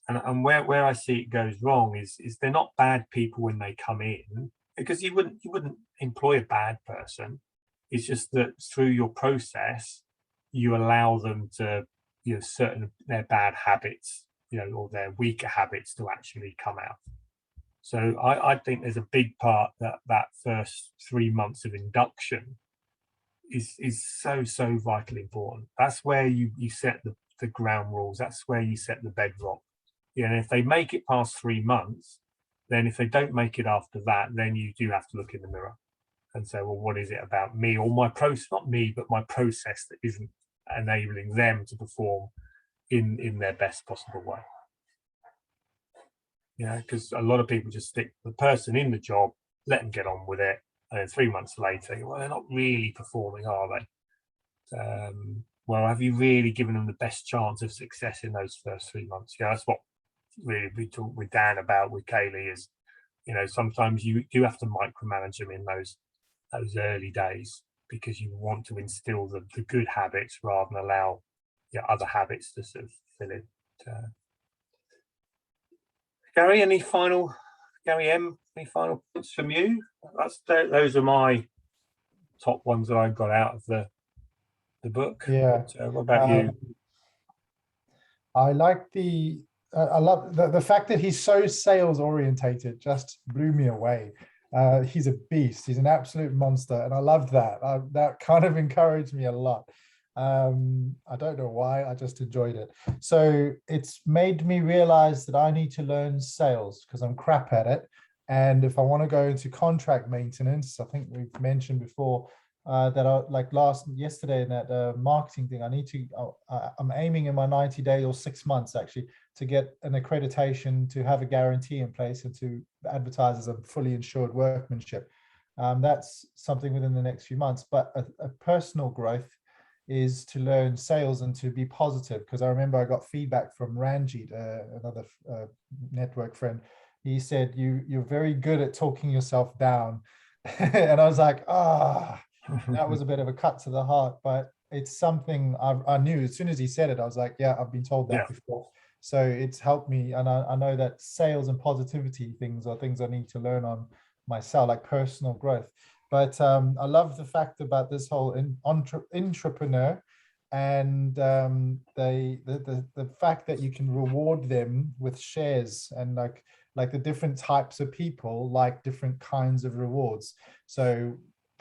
And where I see it goes wrong is they're not bad people when they come in, because you wouldn't employ a bad person. It's just that through your process, you allow them to, certain their bad habits, or their weaker habits to actually come out. So I think there's a big part that first 3 months of induction is so vitally important. That's where you set the ground rules. That's where you set the bedrock. And if they make it past 3 months, then if they don't make it after that, then you do have to look in the mirror and say, well, what is it about me or my process, not me, but my process that isn't enabling them to perform in their best possible way. Because a lot of people just stick the person in the job, let them get on with it, and then 3 months later, well, they're not really performing, are they? Well, have you really given them the best chance of success in those first 3 months? That's what really we talk with Dan about with Kaylee is, sometimes you do have to micromanage them in those early days, because you want to instill the good habits rather than allow other habits to sort of fill in. Gary, any final points from you? Those are my top ones that I got out of the book. Yeah. What about you? I like I love the fact that he's so sales orientated. Just blew me away. He's a beast. He's an absolute monster, and I loved that. That kind of encouraged me a lot. I don't know why, I just enjoyed it. So it's made me realize that I need to learn sales because I'm crap at it, And if I want to go into contract maintenance, I think we've mentioned before that I like yesterday in that marketing thing, I'm aiming in my 90 days or 6 months actually to get an accreditation, to have a guarantee in place and to advertise as a fully insured workmanship. That's something within the next few months, but a personal growth is to learn sales and to be positive. Because I remember I got feedback from Ranjit, another network friend. He said, you're very good at talking yourself down. And I was like, that was a bit of a cut to the heart, but it's something I knew as soon as he said it. I was like, yeah, I've been told that before. So it's helped me. And I know that sales and positivity things are things I need to learn on myself, like personal growth. But I love the fact about this whole intrapreneur and the fact that you can reward them with shares, and like the different types of people like different kinds of rewards. So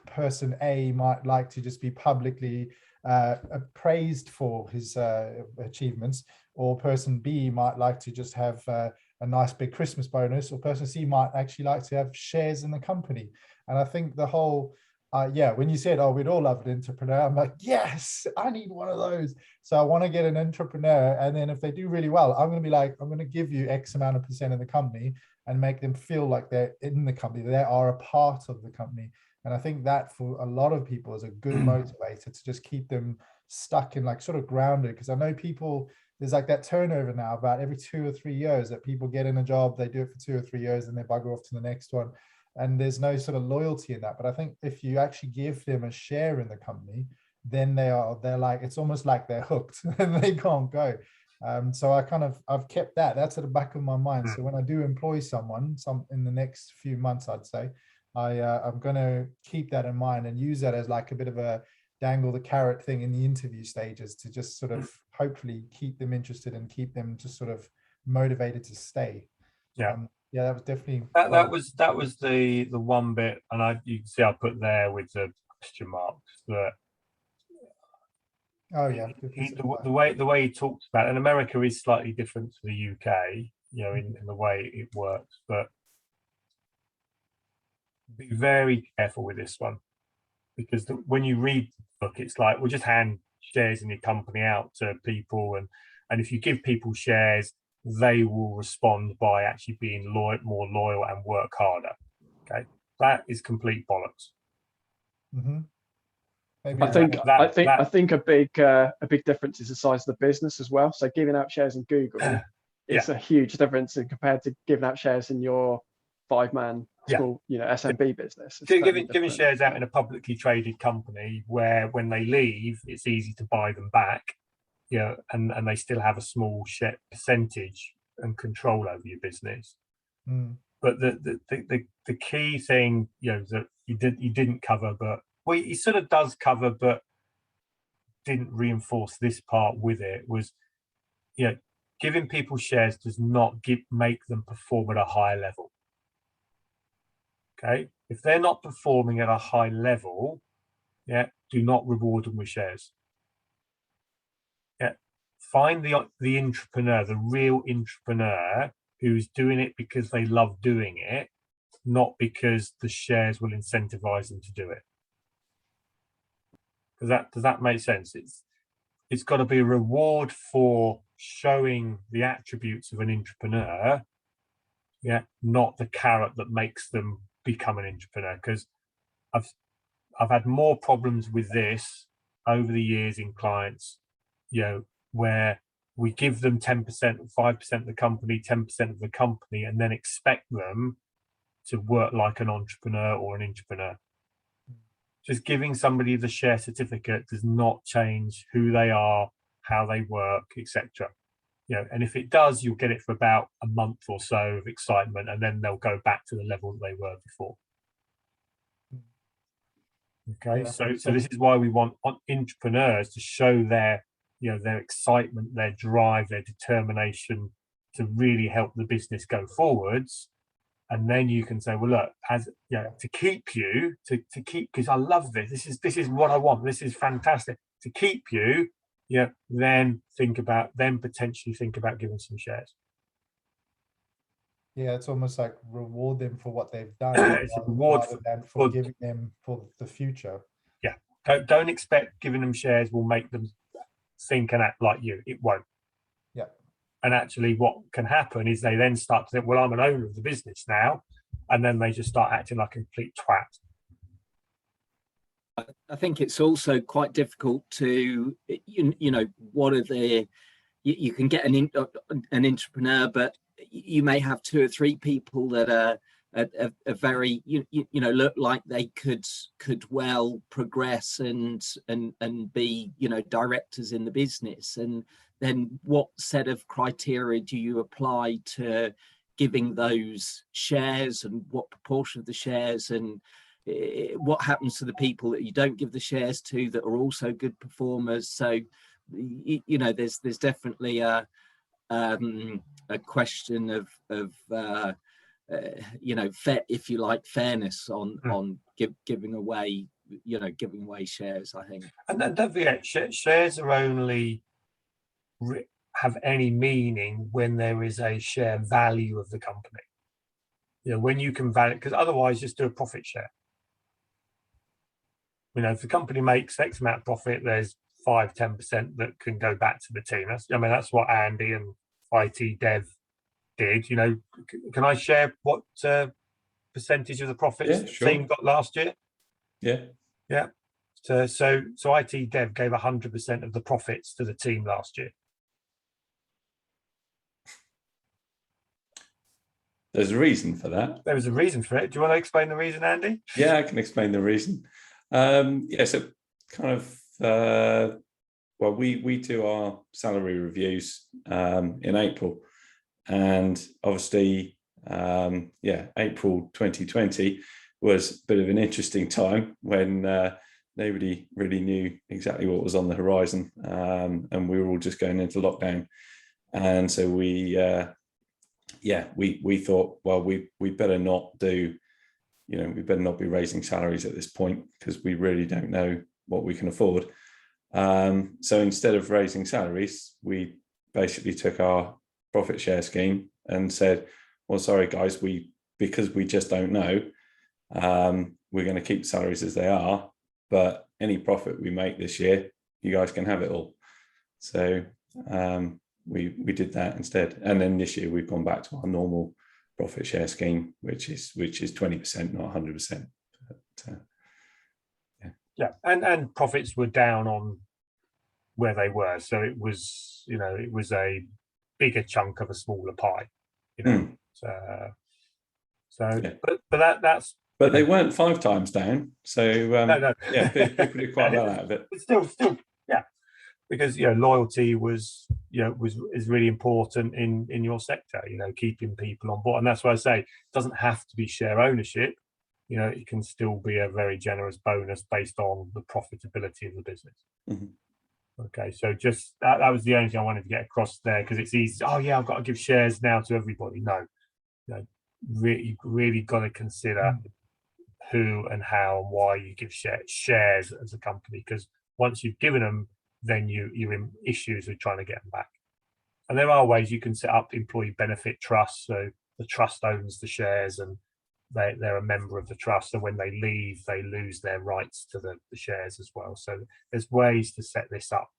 person A might like to just be publicly praised for his achievements, or person B might like to just have a nice big Christmas bonus, or person C might actually like to have shares in the company. And I think the whole when you said, we'd all love an entrepreneur, I'm like, yes, I need one of those. So I want to get an entrepreneur, and then if they do really well, I'm going to be like, I'm going to give you X amount of % of the company and make them feel like they're in the company, they are a part of the company. And I think that for a lot of people is a good motivator to just keep them stuck in, like, sort of grounded. Because I know people, there's like that turnover now about every 2 or 3 years that people get in a job, they do it for 2 or 3 years and they bugger off to the next one. And there's no sort of loyalty in that. But I think if you actually give them a share in the company, then they're like, it's almost like they're hooked and they can't go. So I've kept that's at the back of my mind. So when I do employ someone, in the next few months, I'd say, I'm going to keep that in mind and use that as like a bit of a dangle the carrot thing in the interview stages to just sort of hopefully keep them interested and keep them just sort of motivated to stay. That was definitely that was the one bit, and you can see I put there with the question marks that the way he talks about it, and America is slightly different to the UK, in the way it works, but be very careful with this one, because when you read the book, it's like, we'll just hand shares in your company out to people, and if you give people shares, they will respond by actually being more loyal and work harder. Okay, that is complete bollocks. I think a big difference is the size of the business as well. So giving out shares in Google is a huge difference compared to giving out shares in your 5-man small, SMB business. Giving shares out in a publicly traded company where when they leave, it's easy to buy them back, and they still have a small share percentage and control over your business. But the key thing, that you didn't cover, but he sort of does cover, but didn't reinforce this part with it, was, giving people shares does not make them perform at a high level. Okay, if they're not performing at a high level, do not reward them with shares. Find the entrepreneur, the real entrepreneur, who's doing it because they love doing it, not because the shares will incentivize them to do it. Does that make sense? It's got to be a reward for showing the attributes of an entrepreneur, not the carrot that makes them become an entrepreneur. Because I've had more problems with this over the years in clients, where we give them 10%, 5% of the company, 10% of the company, and then expect them to work like an entrepreneur or an entrepreneur. Just giving somebody the share certificate does not change who they are, how they work, etc. And if it does, you'll get it for about a month or so of excitement, and then they'll go back to the level that they were before. Okay, so this is why we want entrepreneurs to show their excitement, their drive, their determination to really help the business go forwards. And then you can say, well, look, to keep you, because I love this. This is what I want. This is fantastic. To keep you, then potentially think about giving some shares. Yeah, it's almost like reward them for what they've done It's a reward rather than for- for giving them for the future. Don't expect giving them shares will make them think and act like you. It won't. Yeah. And actually what can happen is they then start to think, well, I'm an owner of the business now. And then they just start acting like a complete twat. I think it's also quite difficult to, you know, what are the, you can get an entrepreneur, but you may have 2 or 3 people that are very, you know, look like they could well progress and be, you know, directors in the business. And then what set of criteria do you apply to giving those shares, and what proportion of the shares, and what happens to the people that you don't give the shares to that are also good performers? So, you know, there's definitely a question of you know, if you like, fairness on giving away, you know, giving away shares, I think. And then don't forget, shares are only have any meaning when there is a share value of the company. You know, when you can value, because otherwise just do a profit share. You know, if the company makes X amount of profit, there's 5-10% that can go back to the team. That's what Andy and IT Dev did. You know, can I share what percentage of the profits the team got last year? Yeah. So IT Dev gave 100% of the profits to the team last year. There's a reason for that. There was a reason for it. Do you want to explain the reason, Andy? Yeah, I can explain the reason. So kind of, well, we do our salary reviews in April, and obviously, April 2020 was a bit of an interesting time when nobody really knew exactly what was on the horizon, and we were all just going into lockdown, and so we thought, well, we better not do, you know, we better not be raising salaries at this point, because we really don't know what we can afford. So instead of raising salaries, we basically took our profit share scheme and said, well, sorry guys, because we just don't know, we're going to keep salaries as they are, but any profit we make this year, you guys can have it all. So we did that instead, and then this year we've gone back to our normal profit share scheme, which is 20%, not 100%. And profits were down on where they were, so it was, you know, it was a bigger chunk of a smaller pie, you know. But they weren't 5 times down, so no. people did quite well out of it. But still, yeah, because, you know, loyalty was really important in your sector, you know, keeping people on board. And that's why I say it doesn't have to be share ownership. You know, it can still be a very generous bonus based on the profitability of the business. Okay, so just that was the only thing I wanted to get across there, because it's easy. Oh yeah, I've got to give shares now to everybody. No, you know, really got to consider who and how and why you give shares as a company, because once you've given them, then you're in issues with trying to get them back. And there are ways you can set up employee benefit trusts, so the trust owns the shares and they're a member of the trust, and when they leave, they lose their rights to the shares as well. So there's ways to set this up,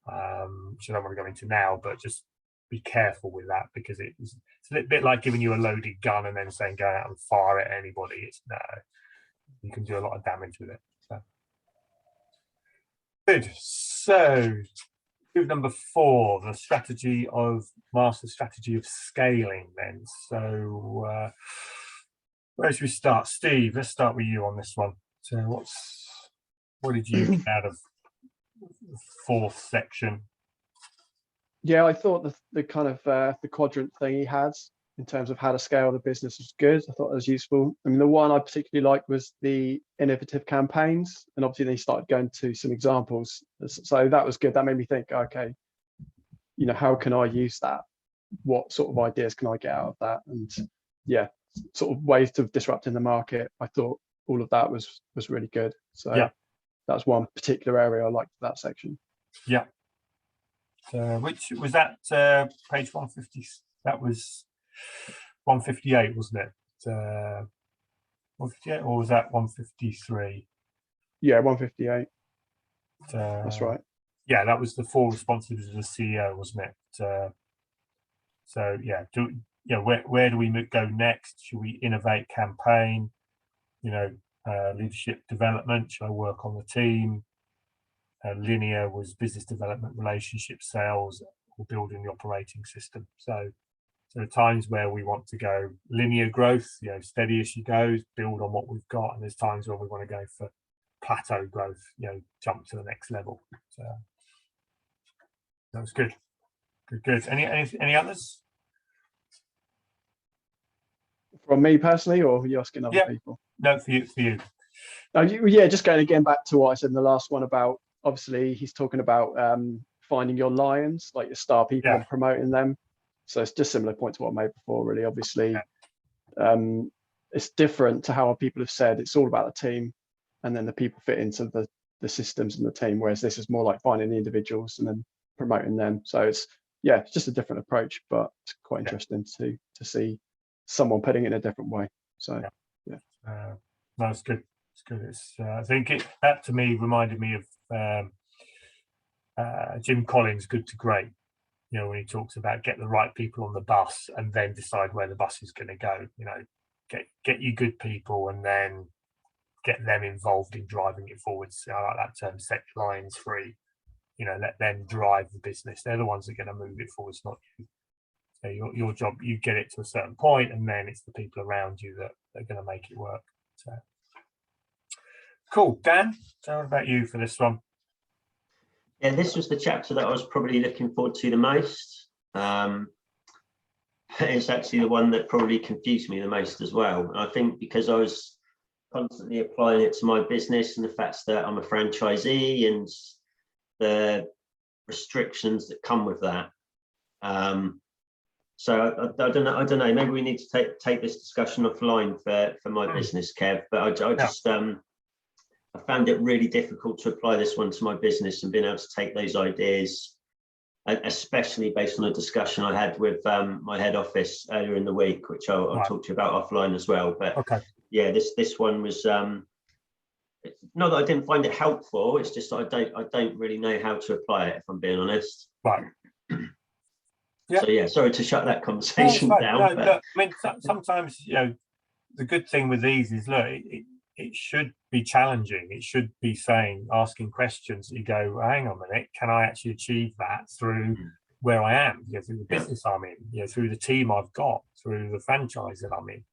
which I don't want to go into now, but just be careful with that, because it's a bit like giving you a loaded gun and then saying go out and fire at anybody. It's no, you can do a lot of damage with it. So good. So move number 4, the strategy of master strategy of scaling. Then, so where should we start? Steve, let's start with you on this one. So what did you get out of the 4th section? Yeah, I thought the kind of the quadrant thing he had in terms of how to scale the business was good. I thought it was useful. I mean, the one I particularly liked was the innovative campaigns, and obviously they started going to some examples. So that was good. That made me think, okay, you know, how can I use that? What sort of ideas can I get out of that? And yeah, sort of ways of disrupting the market. I thought all of that was really good. So yeah, that's one particular area I liked that section. Yeah. Which was that page 150? That was 158, wasn't it? 158, or was that 153? Yeah, 158. That's right. Yeah, that was the 4 responsibilities of the CEO, wasn't it? So yeah, where do we go next? Should we innovate campaign? Leadership development. Should I work on the team? Linear was business development, relationship, sales, or building the operating system. So there are times where we want to go linear growth, steady as she goes, build on what we've got, and there's times where we want to go for plateau growth, jump to the next level. So that was good. Good. Any others? From me personally, or are you asking other people? No, for you. Yeah, just going again back to what I said in the last one about, obviously he's talking about finding your lions, like your star people, and promoting them. So it's just similar point to what I made before, really. Obviously, it's different to how people have said. It's all about the team, and then the people fit into the systems and the team. Whereas this is more like finding the individuals and then promoting them. So it's just a different approach, but it's quite interesting to see someone putting it in a different way. So no, it's good. It's good. I think that to me reminded me of Jim Collins' Good to Great. When he talks about get the right people on the bus and then decide where the bus is going to go. Get you good people and then get them involved in driving it forwards. I like that term, set lions free. Let them drive the business. They're the ones that are going to move it forwards, not you. So your job, you get it to a certain point, and then it's the people around you that are going to make it work. So cool. Dan, so what about you for this one? Yeah, this was the chapter that I was probably looking forward to the most. It's actually the one that probably confused me the most as well. And I think because I was constantly applying it to my business and the fact that I'm a franchisee and the restrictions that come with that. So I don't know. Maybe we need to take this discussion offline for my business, Kev. But I just I found it really difficult to apply this one to my business and being able to take those ideas, especially based on a discussion I had with my head office earlier in the week, which I'll talk to you about offline as well. But yeah, this one was not that I didn't find it helpful. It's just I don't really know how to apply it, if I'm being honest. Right. So yeah, sorry to shut that conversation down. Look, I mean, sometimes the good thing with these is look, it should be challenging. It should be asking questions. You go, hang on a minute, can I actually achieve that through where I am? Through the business I'm in, through the team I've got, through the franchise that I'm in.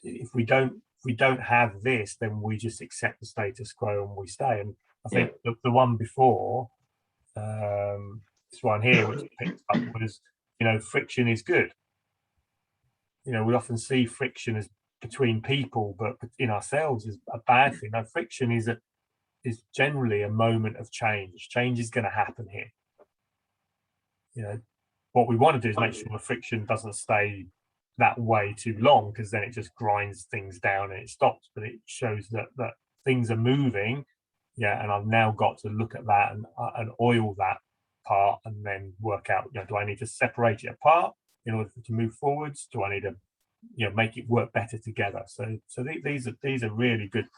If we don't have this, then we just accept the status quo and we stay. And I think the one before, this one here, which I picked up was, friction is good. We often see friction as between people, but in ourselves is a bad thing. Now, friction is generally a moment of change. Change is going to happen here. What we want to do is make sure the friction doesn't stay that way too long, because then it just grinds things down and it stops. But it shows that things are moving, and I've now got to look at that and oil that part and then work out, do I need to separate it apart in order to move forwards? Do I need to make it work better together? So these are really good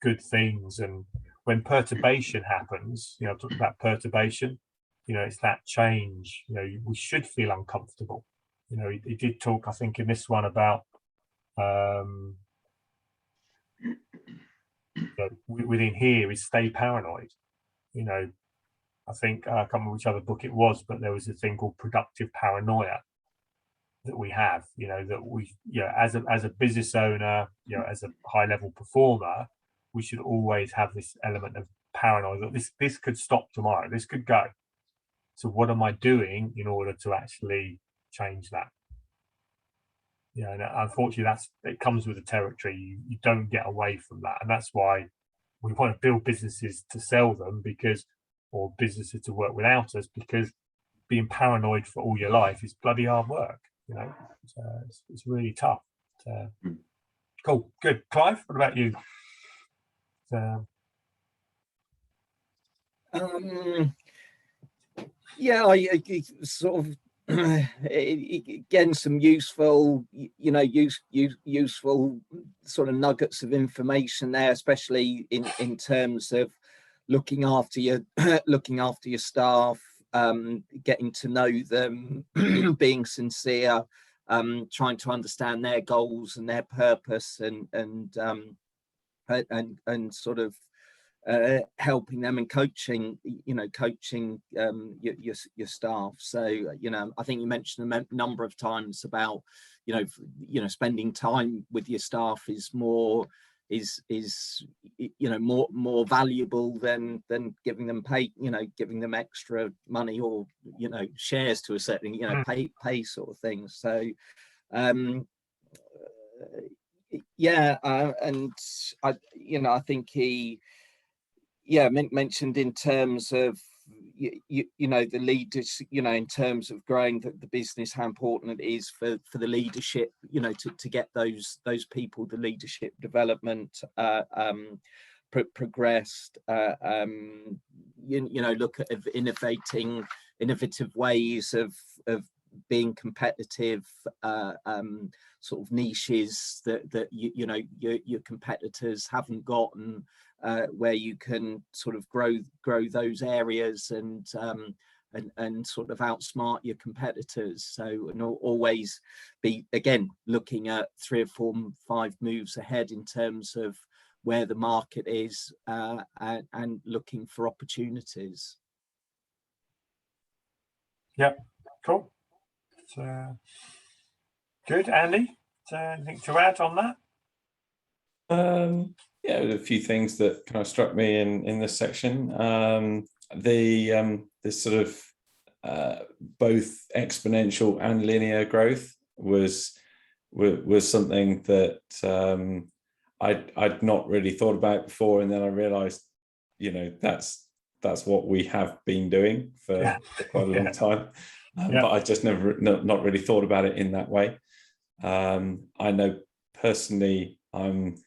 good things. And when perturbation happens, I've talked about perturbation, it's that change. We should feel uncomfortable. He did talk, I think, in this one about within here is stay paranoid. I think I can't remember which other book it was, but there was a thing called productive paranoia that we have, that we, as a business owner, as a high level performer, we should always have this element of paranoia that this could stop tomorrow, this could go. So what am I doing in order to actually change that? And unfortunately, it comes with the territory. You don't get away from that, and that's why we want to build businesses to sell them, or businesses to work without us, because being paranoid for all your life is bloody hard work. It's really tough. Cool, good. Clive, what about you? I sort of again, some useful, useful sort of nuggets of information there, especially in terms of looking after your staff, getting to know them, being sincere, trying to understand their goals and their purpose, and sort of helping them and coaching your staff. So I think you mentioned a number of times about spending time with your staff is more more valuable than giving them giving them extra money or shares to a certain pay sort of thing. So and I think he mentioned in terms of the leaders, in terms of growing the business, how important it is for the leadership, to get those people, the leadership development progressed, look at innovative ways of being competitive, sort of niches that your competitors haven't gotten, where you can sort of grow those areas and sort of outsmart your competitors. So, and always be, again, looking at 3 or 4, 5 moves ahead in terms of where the market is, and looking for opportunities. Yep, cool. Good, Andy. Anything to add on that? Yeah, a few things that kind of struck me in this section. This sort of both exponential and linear growth was something that I'd not really thought about before, and then I realised, that's what we have been doing for quite a long time. But I just never not really thought about it in that way. I know personally, I'm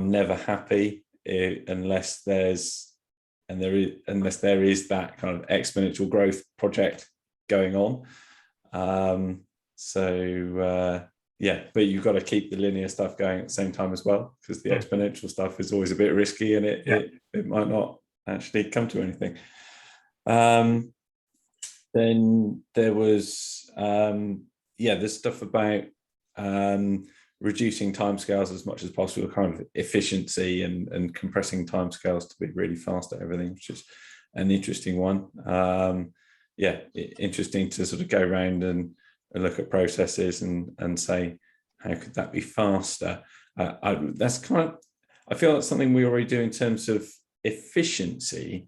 never happy unless there is that kind of exponential growth project going on. But you've got to keep the linear stuff going at the same time as well, because the exponential stuff is always a bit risky, and it might not actually come to anything. Then there was there's stuff about reducing timescales as much as possible, kind of efficiency and compressing timescales to be really fast at everything, which is an interesting one. Interesting to sort of go around and look at processes and say, how could that be faster? I feel that's something we already do in terms of efficiency,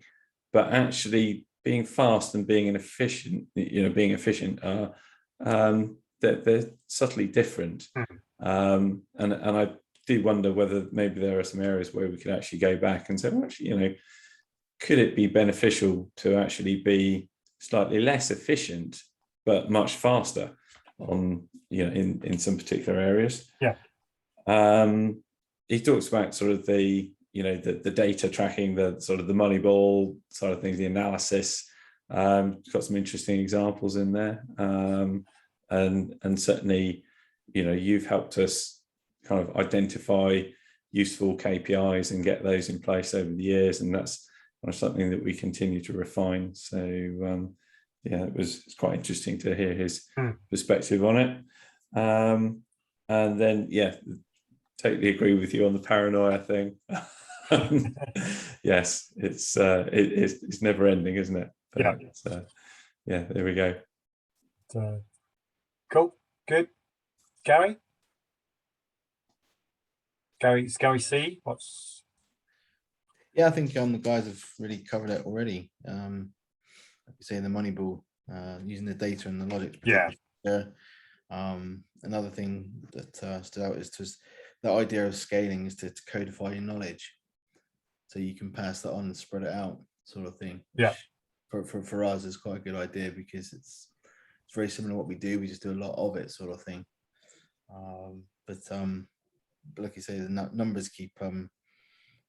but actually being fast and being efficient are they're subtly different. And I do wonder whether maybe there are some areas where we could actually go back and say, well, actually, could it be beneficial to actually be slightly less efficient but much faster on in some particular areas? He talks about sort of the data tracking, the sort of the Moneyball side of things, the analysis. Got some interesting examples in there, and certainly you've helped us kind of identify useful KPIs and get those in place over the years, and that's kind of something that we continue to refine. So it's quite interesting to hear his perspective on it. And then totally agree with you on the paranoia thing. Yes, it's never ending, isn't it? But, there we go. Cool, good. Gary C, what's? I think the guys have really covered it already. Like you say, the Moneyball, using the data and the logic. Another thing that stood out is just the idea of scaling is to codify your knowledge, so you can pass that on and spread it out, sort of thing. For us, is quite a good idea, because it's very similar to what we do. We just do a lot of it, sort of thing. But like you say, the numbers keep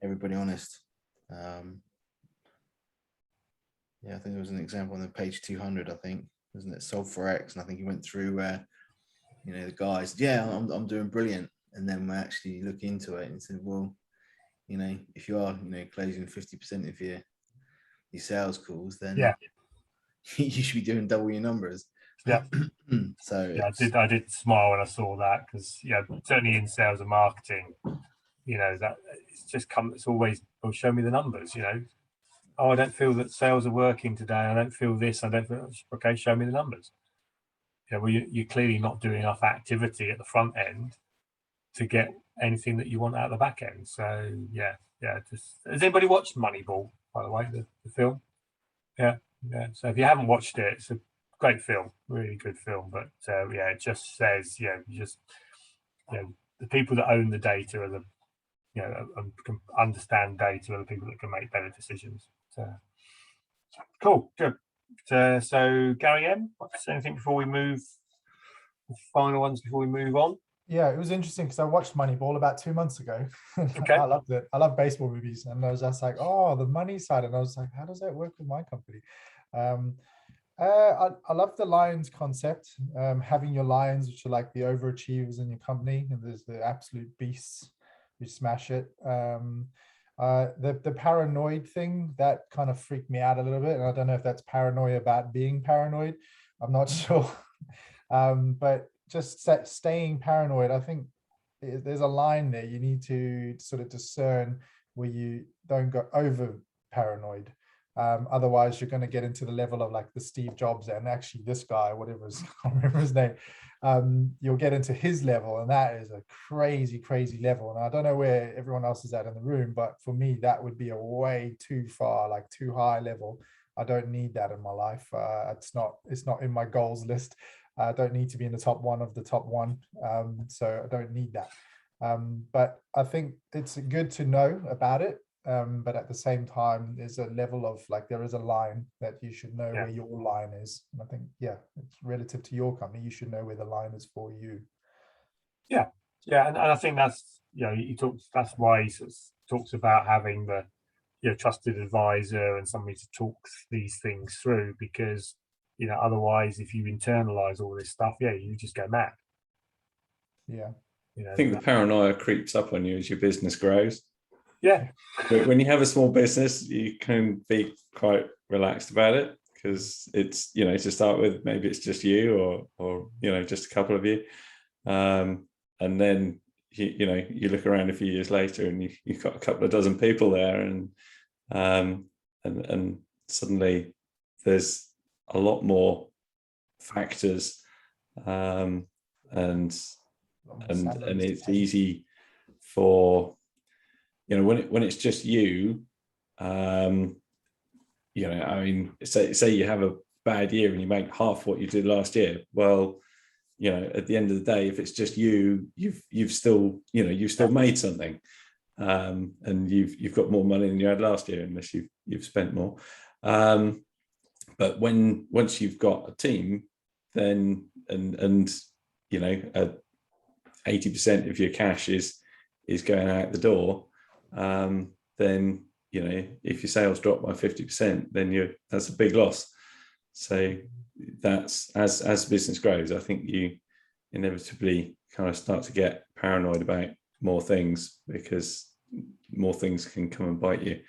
everybody honest. I think there was an example on the page 200, I think, wasn't it? Sold for X, and I think he went through where, you know, the guys, yeah, I'm doing brilliant, and then we actually look into it and said, well, you know, if you are, you know, closing 50% of your sales calls, then you should be doing double your numbers. Yeah. So yeah, I did smile when I saw that, because certainly in sales and marketing, you know, that it's always, well, show me the numbers, you know. Oh, I don't feel that sales are working today. I don't feel this. I don't feel, okay, show me the numbers. Yeah, well, you're clearly not doing enough activity at the front end to get anything that you want out of the back end. So yeah. Just, has anybody watched Moneyball, by the way, the film? Yeah. So if you haven't watched it, it's a great film, really good film. But it just says, the people that own the data are the, and can understand data are the people that can make better decisions. So cool, good. So Gary M, what's anything before we move? The final ones before we move on. Yeah, it was interesting because I watched Moneyball about 2 months ago. Okay. I loved it. I love baseball movies, and I was just like, oh, the money side, and I was like, how does that work with my company? I love the Lions concept, having your Lions, which are like the overachievers in your company, and there's the absolute beasts who smash it. The paranoid thing, that kind of freaked me out a little bit, and I don't know if that's paranoia about being paranoid. I'm not sure. But just staying paranoid, I think there's a line there. You need to sort of discern where you don't go over paranoid. Otherwise, you're going to get into the level of like the Steve Jobs and actually this guy, whatever I can't remember his name. You'll get into his level, and that is a crazy, crazy level. And I don't know where everyone else is at in the room, but for me, that would be a way too far, like too high level. I don't need that in my life. It's not in my goals list. I don't need to be in the top one of the top one. So I don't need that. But I think it's good to know about it. But at the same time, there's a level of like, there is a line that you should know where your line is. And I think, it's relative to your company. You should know where the line is for you. Yeah. And I think that's, that's why he sort of talks about having the, trusted advisor and somebody to talk these things through, because, otherwise, if you internalize all this stuff, you just go mad. Yeah. I think the paranoia creeps up on you as your business grows. Yeah. When you have a small business, you can be quite relaxed about it, because it's, to start with, maybe it's just you or just a couple of you. And then, you look around a few years later and you've got a couple of dozen people there, and suddenly there's a lot more factors, and it's easy for, when it's just you, I mean, say you have a bad year and you make half what you did last year. Well, at the end of the day, if it's just you, you've still made something, and you've got more money than you had last year, unless you've spent more. But once you've got a team, then and 80% of your cash is going out the door, then if your sales drop by 50%, then that's a big loss. So that's as business grows, I think you inevitably kind of start to get paranoid about more things, because more things can come and bite you.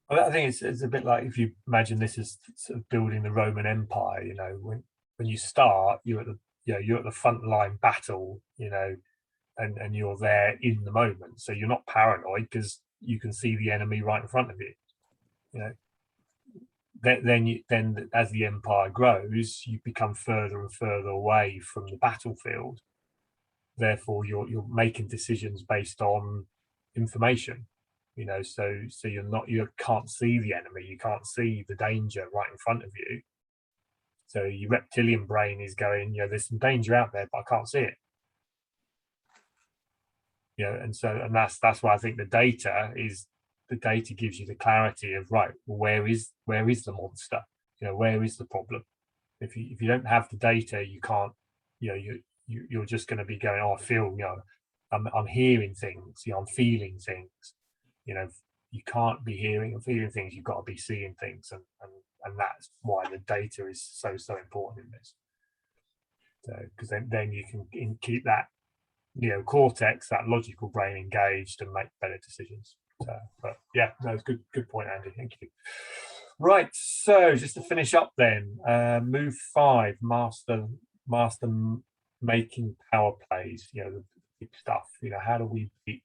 Well, I think it's a bit like, if you imagine this as sort of building the Roman Empire. When you start, you're at the front line battle, and you're there in the moment, so you're not paranoid because you can see the enemy right in front of you. Then as the empire grows, you become further and further away from the battlefield. Therefore, you're making decisions based on information. So you can't see the enemy, you can't see the danger right in front of you. So your reptilian brain is going, there's some danger out there, but I can't see it. And that's why I think the data gives you the clarity of, right, well, where is the monster? Where is the problem? If you don't have the data, you can't. You're just going to be going, oh, I feel, I'm hearing things, I'm feeling things. you can't be hearing and feeling things, you've got to be seeing things, and that's why the data is so important in this. So because then you can keep that, you know, cortex, that logical brain, engaged and make better decisions. So, but yeah, no, it's good point, Andy. Thank you. Right, so just to finish up then, move 5, master making power plays. You know, the big stuff. You know, how do we beat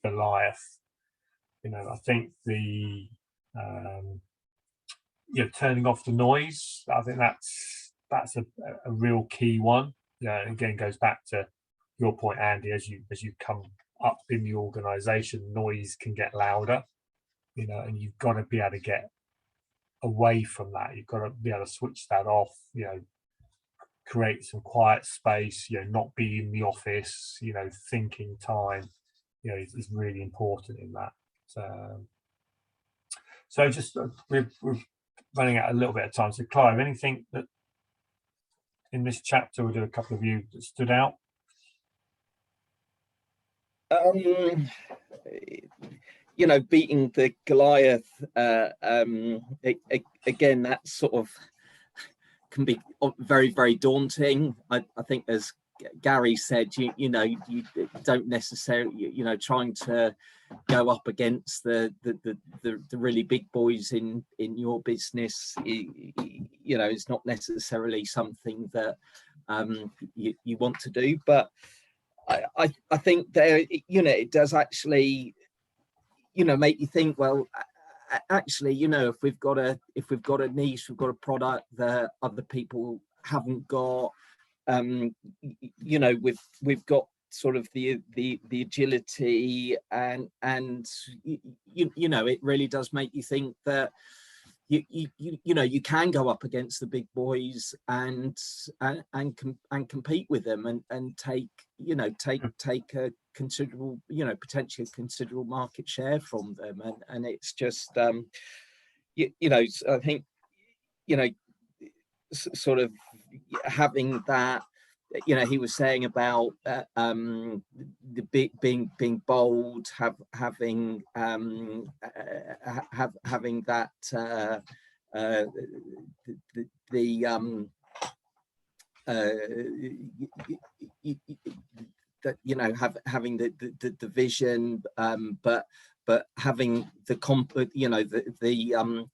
Goliath? You know, I think the you know, turning off the noise. I think that's a real key one. Yeah, again, goes back to your point, Andy. As you come up in the organisation, noise can get louder. You know, and you've got to be able to get away from that. You've got to be able to switch that off. You know, create some quiet space. You know, not be in the office. You know, thinking time. You know, is really important in that. So just we're running out a little bit of time. So Clive, anything that in this chapter, we'll do a couple of you that stood out? You know, beating the Goliath, again, that sort of can be very, very daunting. I think, as Gary said, you know, you don't necessarily, you know, trying to go up against the really big boys in your business, you know, it's not necessarily something that you want to do. But I think there, you know, it does actually, you know, make you think, well, actually, you know, if we've got a niche, we've got a product that other people haven't got, you know, we've got sort of the agility, and you know, it really does make you think that you know, you can go up against the big boys and compete with them and take a considerable, you know, potentially considerable market share from them, and it's just you know, I think, you know, sort of having that, you know, he was saying about the being bold, having that that, you know, having the vision, but having the you know, the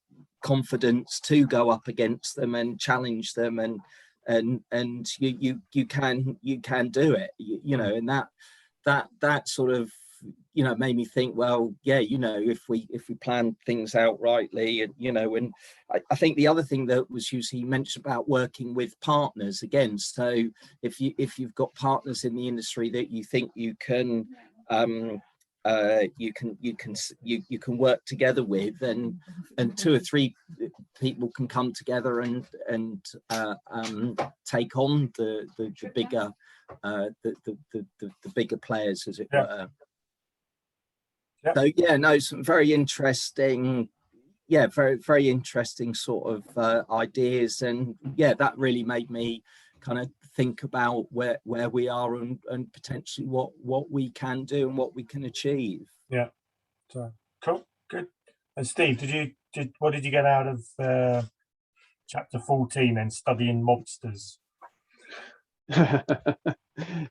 confidence to go up against them and challenge them, and you can do it, you know, and that sort of, you know, made me think, well, yeah, you know, if we plan things out rightly, and, you know, and I think the other thing that was used, he mentioned about working with partners again. So if you've got partners in the industry that you think you can you can work together with, and 2 or 3 people can come together and take on the bigger the bigger players, as it were. Yep. So yeah, no, some very interesting, yeah, very interesting sort of ideas, and yeah, that really made me kind of think about where we are and potentially what we can do and what we can achieve. Yeah, so cool, good. And Steve, what did you get out of chapter 14 then, studying mobsters?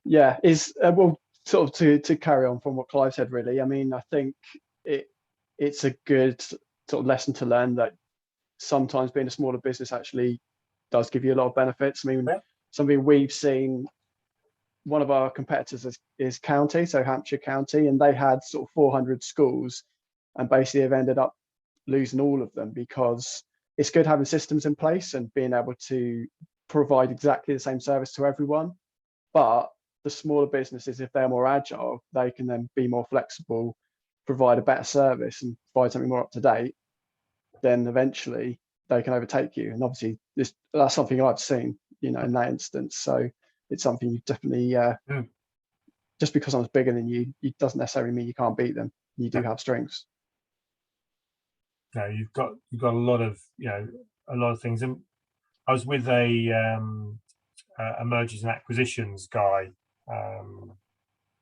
Yeah, is well, sort of to carry on from what Clive said, really. I mean, I think it's a good sort of lesson to learn that sometimes being a smaller business actually does give you a lot of benefits. I mean, something we've seen, one of our competitors is County, so Hampshire County, and they had sort of 400 schools, and basically have ended up losing all of them, because it's good having systems in place and being able to provide exactly the same service to everyone. But the smaller businesses, if they're more agile, they can then be more flexible, provide a better service and provide something more up to date. Then eventually they can overtake you. And obviously that's something I've seen, you know, in that instance. So it's something you definitely, just because someone's bigger than you, it doesn't necessarily mean you can't beat them. You do have strengths. No, you've got a lot of, you know, a lot of things. And I was with a mergers and acquisitions guy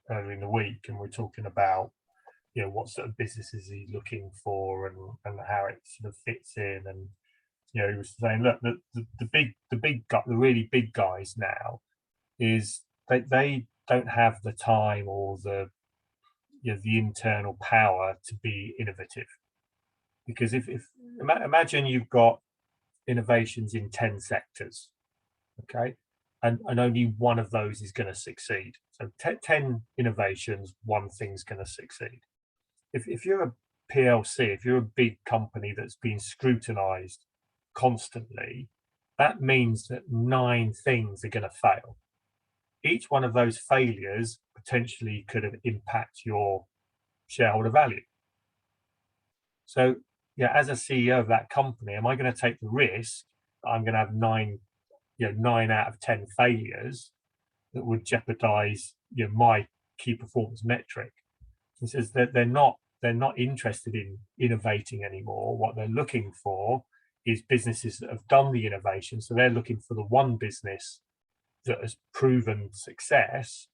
earlier in the week, and we're talking about what sort of businesses he's looking for and how it sort of fits in. And he was saying, look, the really big guys now is they don't have the time or the internal power to be innovative, because if imagine you've got innovations in 10 sectors, okay, and only one of those is going to succeed. So 10 innovations, one thing's going to succeed. If you're a PLC, if you're a big company that's been scrutinized constantly, that means that 9 things are going to fail. Each one of those failures potentially could impact your shareholder value. So, as a CEO of that company, am I going to take the risk that I'm going to have 9 out of 10 failures that would jeopardize my key performance metric? It says that they're not interested in innovating anymore. What they're looking for is businesses that have done the innovation. So they're looking for the one business that has proven success,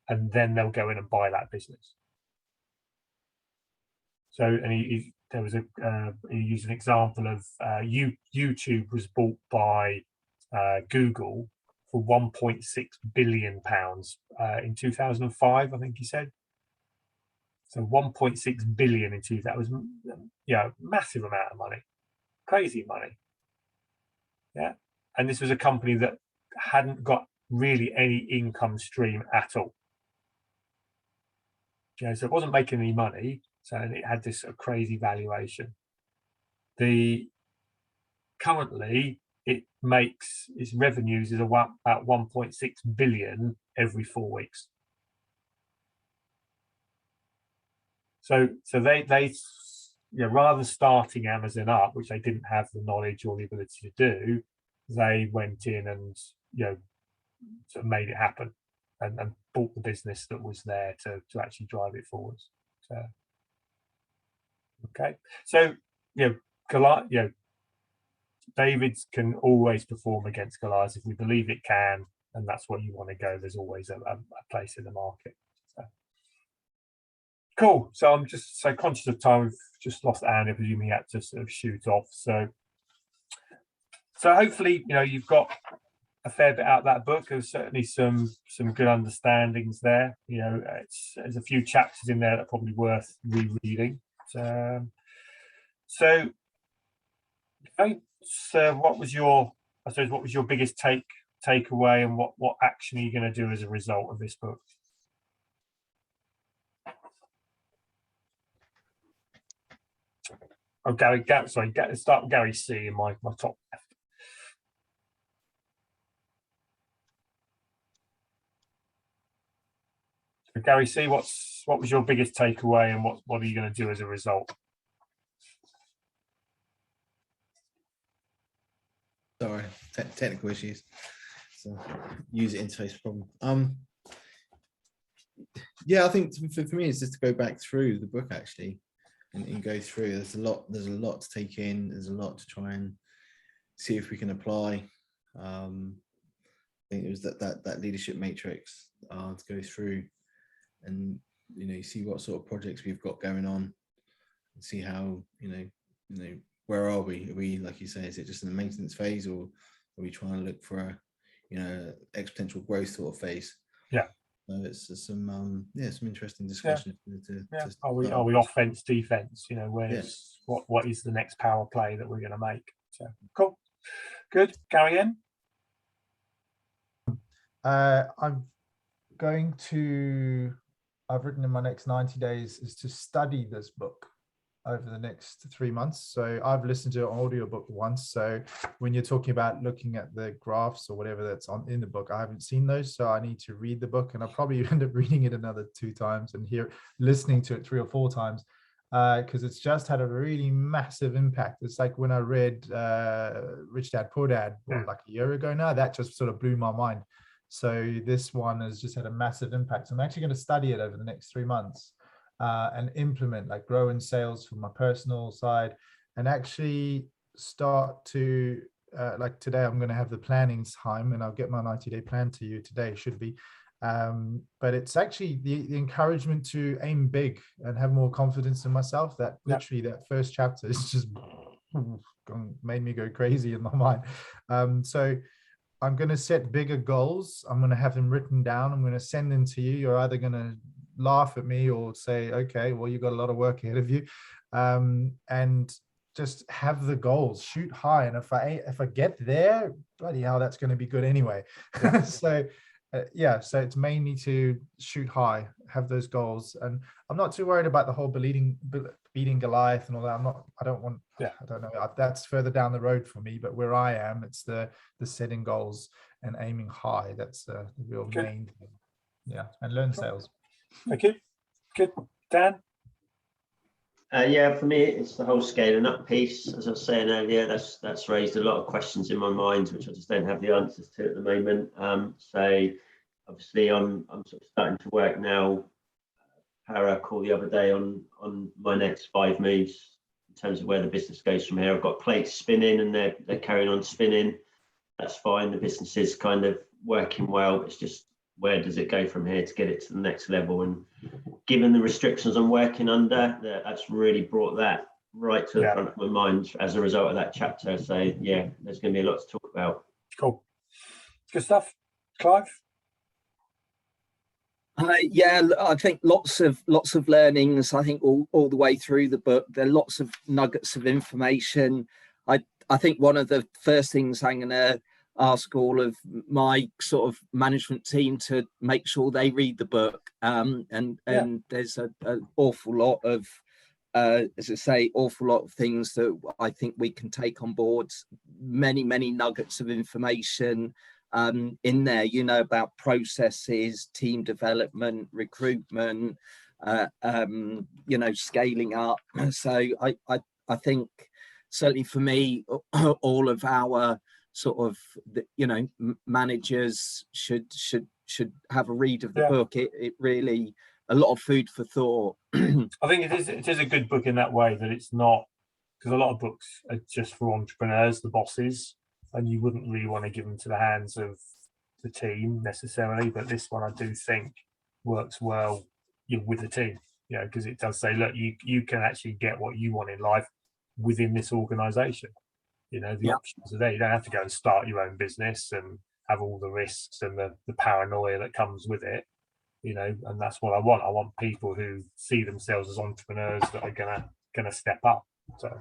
and then they'll go in and buy that business. So, and he used an example of YouTube was bought by Google for £1.6 billion in 2005, I think he said. So 1.6 billion in 2000, that was massive amount of money, crazy money. Yeah, and this was a company that hadn't got really any income stream at all. So it wasn't making any money. So it had this crazy valuation. Currently it makes its revenues is about 1.6 billion every 4 weeks. So they rather than starting Amazon up, which they didn't have the knowledge or the ability to do, they went in and sort of made it happen and bought the business that was there to actually drive it forwards. So okay, so Goliath, David's can always perform against Goliath if we believe it can, and that's what you want to go. There's always a place in the market. So. Cool. So I'm just so conscious of time. We've just lost Anne, presuming he had to sort of shoot off. So hopefully, you've got a fair bit out of that book. There's certainly some good understandings there. There's a few chapters in there that are probably worth rereading. So what was your biggest takeaway, and what action are you going to do as a result of this book? Oh, start with Gary C in my top left. So Gary C, what was your biggest takeaway, and what are you going to do as a result? Sorry, technical issues. So user interface problem. I think for me it's just to go back through the book actually and go through. There's a lot to take in. There's a lot to try and see if we can apply. I think it was that leadership matrix to go through and see what sort of projects we've got going on and see how where are we? Are we, like you say, is it just in the maintenance phase, or are we trying to look for a exponential growth sort of phase? Yeah. So it's some interesting discussion. Are we offense, defense? What is the next power play that we're going to make? So cool, good. Gary N. I've written in my next 90 days is to study this book over the next 3 months. So I've listened to an audiobook once. So when you're talking about looking at the graphs or whatever that's in the book, I haven't seen those. So I need to read the book, and I'll probably end up reading it another 2 times and listening to it 3 or 4 times because it's just had a really massive impact. It's like when I read Rich Dad, Poor Dad like a year ago now, that just sort of blew my mind. So this one has just had a massive impact. So I'm actually going to study it over the next 3 months. And implement, like grow in sales from my personal side, and actually start to like today I'm going to have the planning time, and I'll get my 90-day plan to you today, should be, But it's actually the encouragement to aim big and have more confidence in myself. That literally that first chapter is just made me go crazy in my mind. So I'm going to set bigger goals. I'm going to have them written down. I'm going to send them to you. You're either going to laugh at me or say, okay, well, you've got a lot of work ahead of you. And just have the goals, shoot high. And if I get there, bloody hell, that's going to be good anyway. So so it's mainly to shoot high, have those goals. And I'm not too worried about the whole beating Goliath and all that. I don't know. That's further down the road for me, but where I am, it's the setting goals and aiming high. That's the real main thing. Yeah. And learn sales. Thank you. Good. Dan? For me, it's the whole scaling up piece. As I was saying earlier, that's raised a lot of questions in my mind, which I just don't have the answers to at the moment. So obviously, I'm sort of starting to work now. Para call the other day on my next 5 moves in terms of where the business goes from here. I've got plates spinning, and they're carrying on spinning. That's fine. The business is kind of working well. It's just, where does it go from here to get it to the next level? And given the restrictions I'm working under, that's really brought that right to the front of my mind as a result of that chapter. So yeah, there's going to be a lot to talk about. Cool. Good stuff. Clive? I think lots of learnings. I think all the way through the book, there are lots of nuggets of information. I think one of the first things I'm going to ask all of my sort of management team to make sure they read the book. And there's an awful lot of, as I say, awful lot of things that I think we can take on board. Many nuggets of information in there, about processes, team development, recruitment, scaling up. So I think certainly for me, all of our sort of, managers should have a read of the book. It really, a lot of food for thought. I think it is a good book in that way, that it's not, because a lot of books are just for entrepreneurs, the bosses, and you wouldn't really want to give them to the hands of the team necessarily. But this one I do think works well with the team, because it does say, look, you can actually get what you want in life within this organization. The options are there. You don't have to go and start your own business and have all the risks and the paranoia that comes with it, and that's what I want. I want people who see themselves as entrepreneurs that are gonna step up. So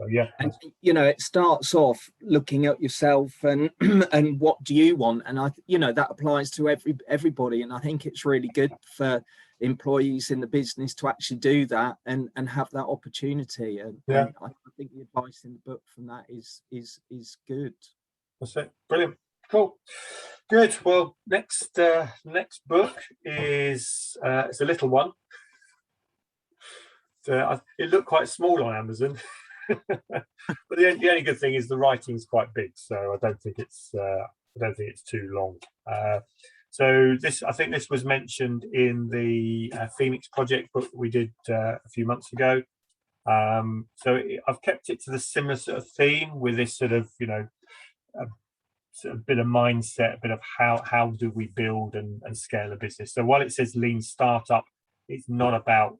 yeah. And it starts off looking at yourself and and what do you want, and that applies to everybody, and I think it's really good for employees in the business to actually do that and have that opportunity. And I think the advice in the book from that is good. That's it. Brilliant. Cool. Good. Well, next book is it's a little one. It looked quite small on Amazon. But the only good thing is the writing's quite big, so I don't think it's too long. So I think this was mentioned in the Phoenix Project book that we did a few months ago. So I've kept it to the similar sort of theme with this sort of a bit of mindset, a bit of how do we build and scale a business. So while it says lean startup, it's not about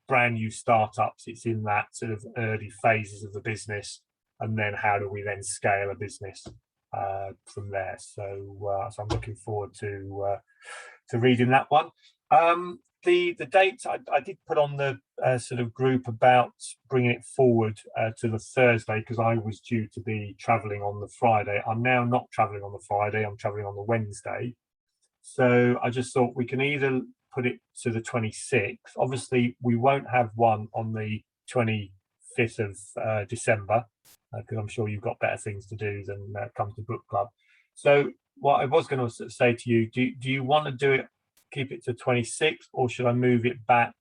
brand new startups. It's in that sort of early phases of the business, and then how do we then scale a business from there. So I'm looking forward to reading that one. The date I did put on the sort of group about bringing it forward to the Thursday, because I was due to be traveling on the Friday. I'm now not traveling on the Friday, I'm traveling on the Wednesday. So I just thought we can either put it to the 26th. Obviously, we won't have one on the 25th of December, because I'm sure you've got better things to do than come to book club. So what I was going to say to you, do you want to do it, keep it to 26th, or should I move it back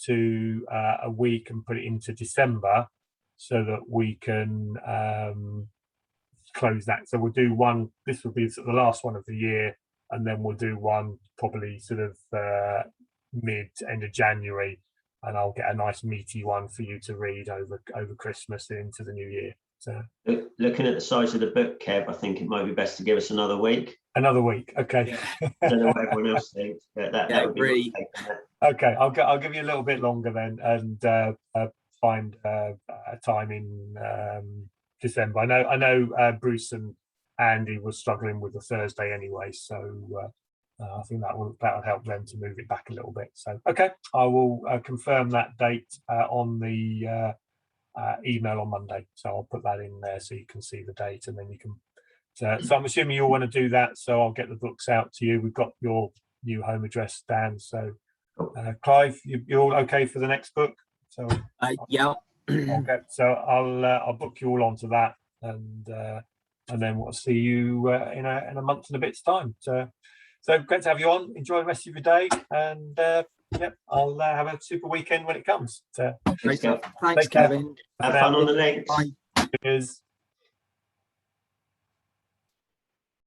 to a week and put it into December so that we can close that? So we'll do one, this will be the last one of the year, and then we'll do one probably sort of end of January, and I'll get a nice meaty one for you to read over Christmas and into the new year. So looking at the size of the book, Kev, I think it might be best to give us another week. Another week. Okay. I don't know what everyone else thinks, but that would be agree. my take on that. Okay, I'll give you a little bit longer then, and find a time in December. I know Bruce and Andy was struggling with the Thursday anyway, so I think that will help them to move it back a little bit. So okay, I will confirm that date on the email on Monday. So I'll put that in there so you can see the date, and then you can. So I'm assuming you'll want to do that. So I'll get the books out to you. We've got your new home address, Dan. So Clive, you're all okay for the next book? So yeah. okay. So I'll book you all onto that, and then we'll see you in a month and a bit's time. So great to have you on. Enjoy the rest of your day, and I'll have a super weekend when it comes. Thanks, Take care. Kevin. Have fun on the links. Bye. Cheers.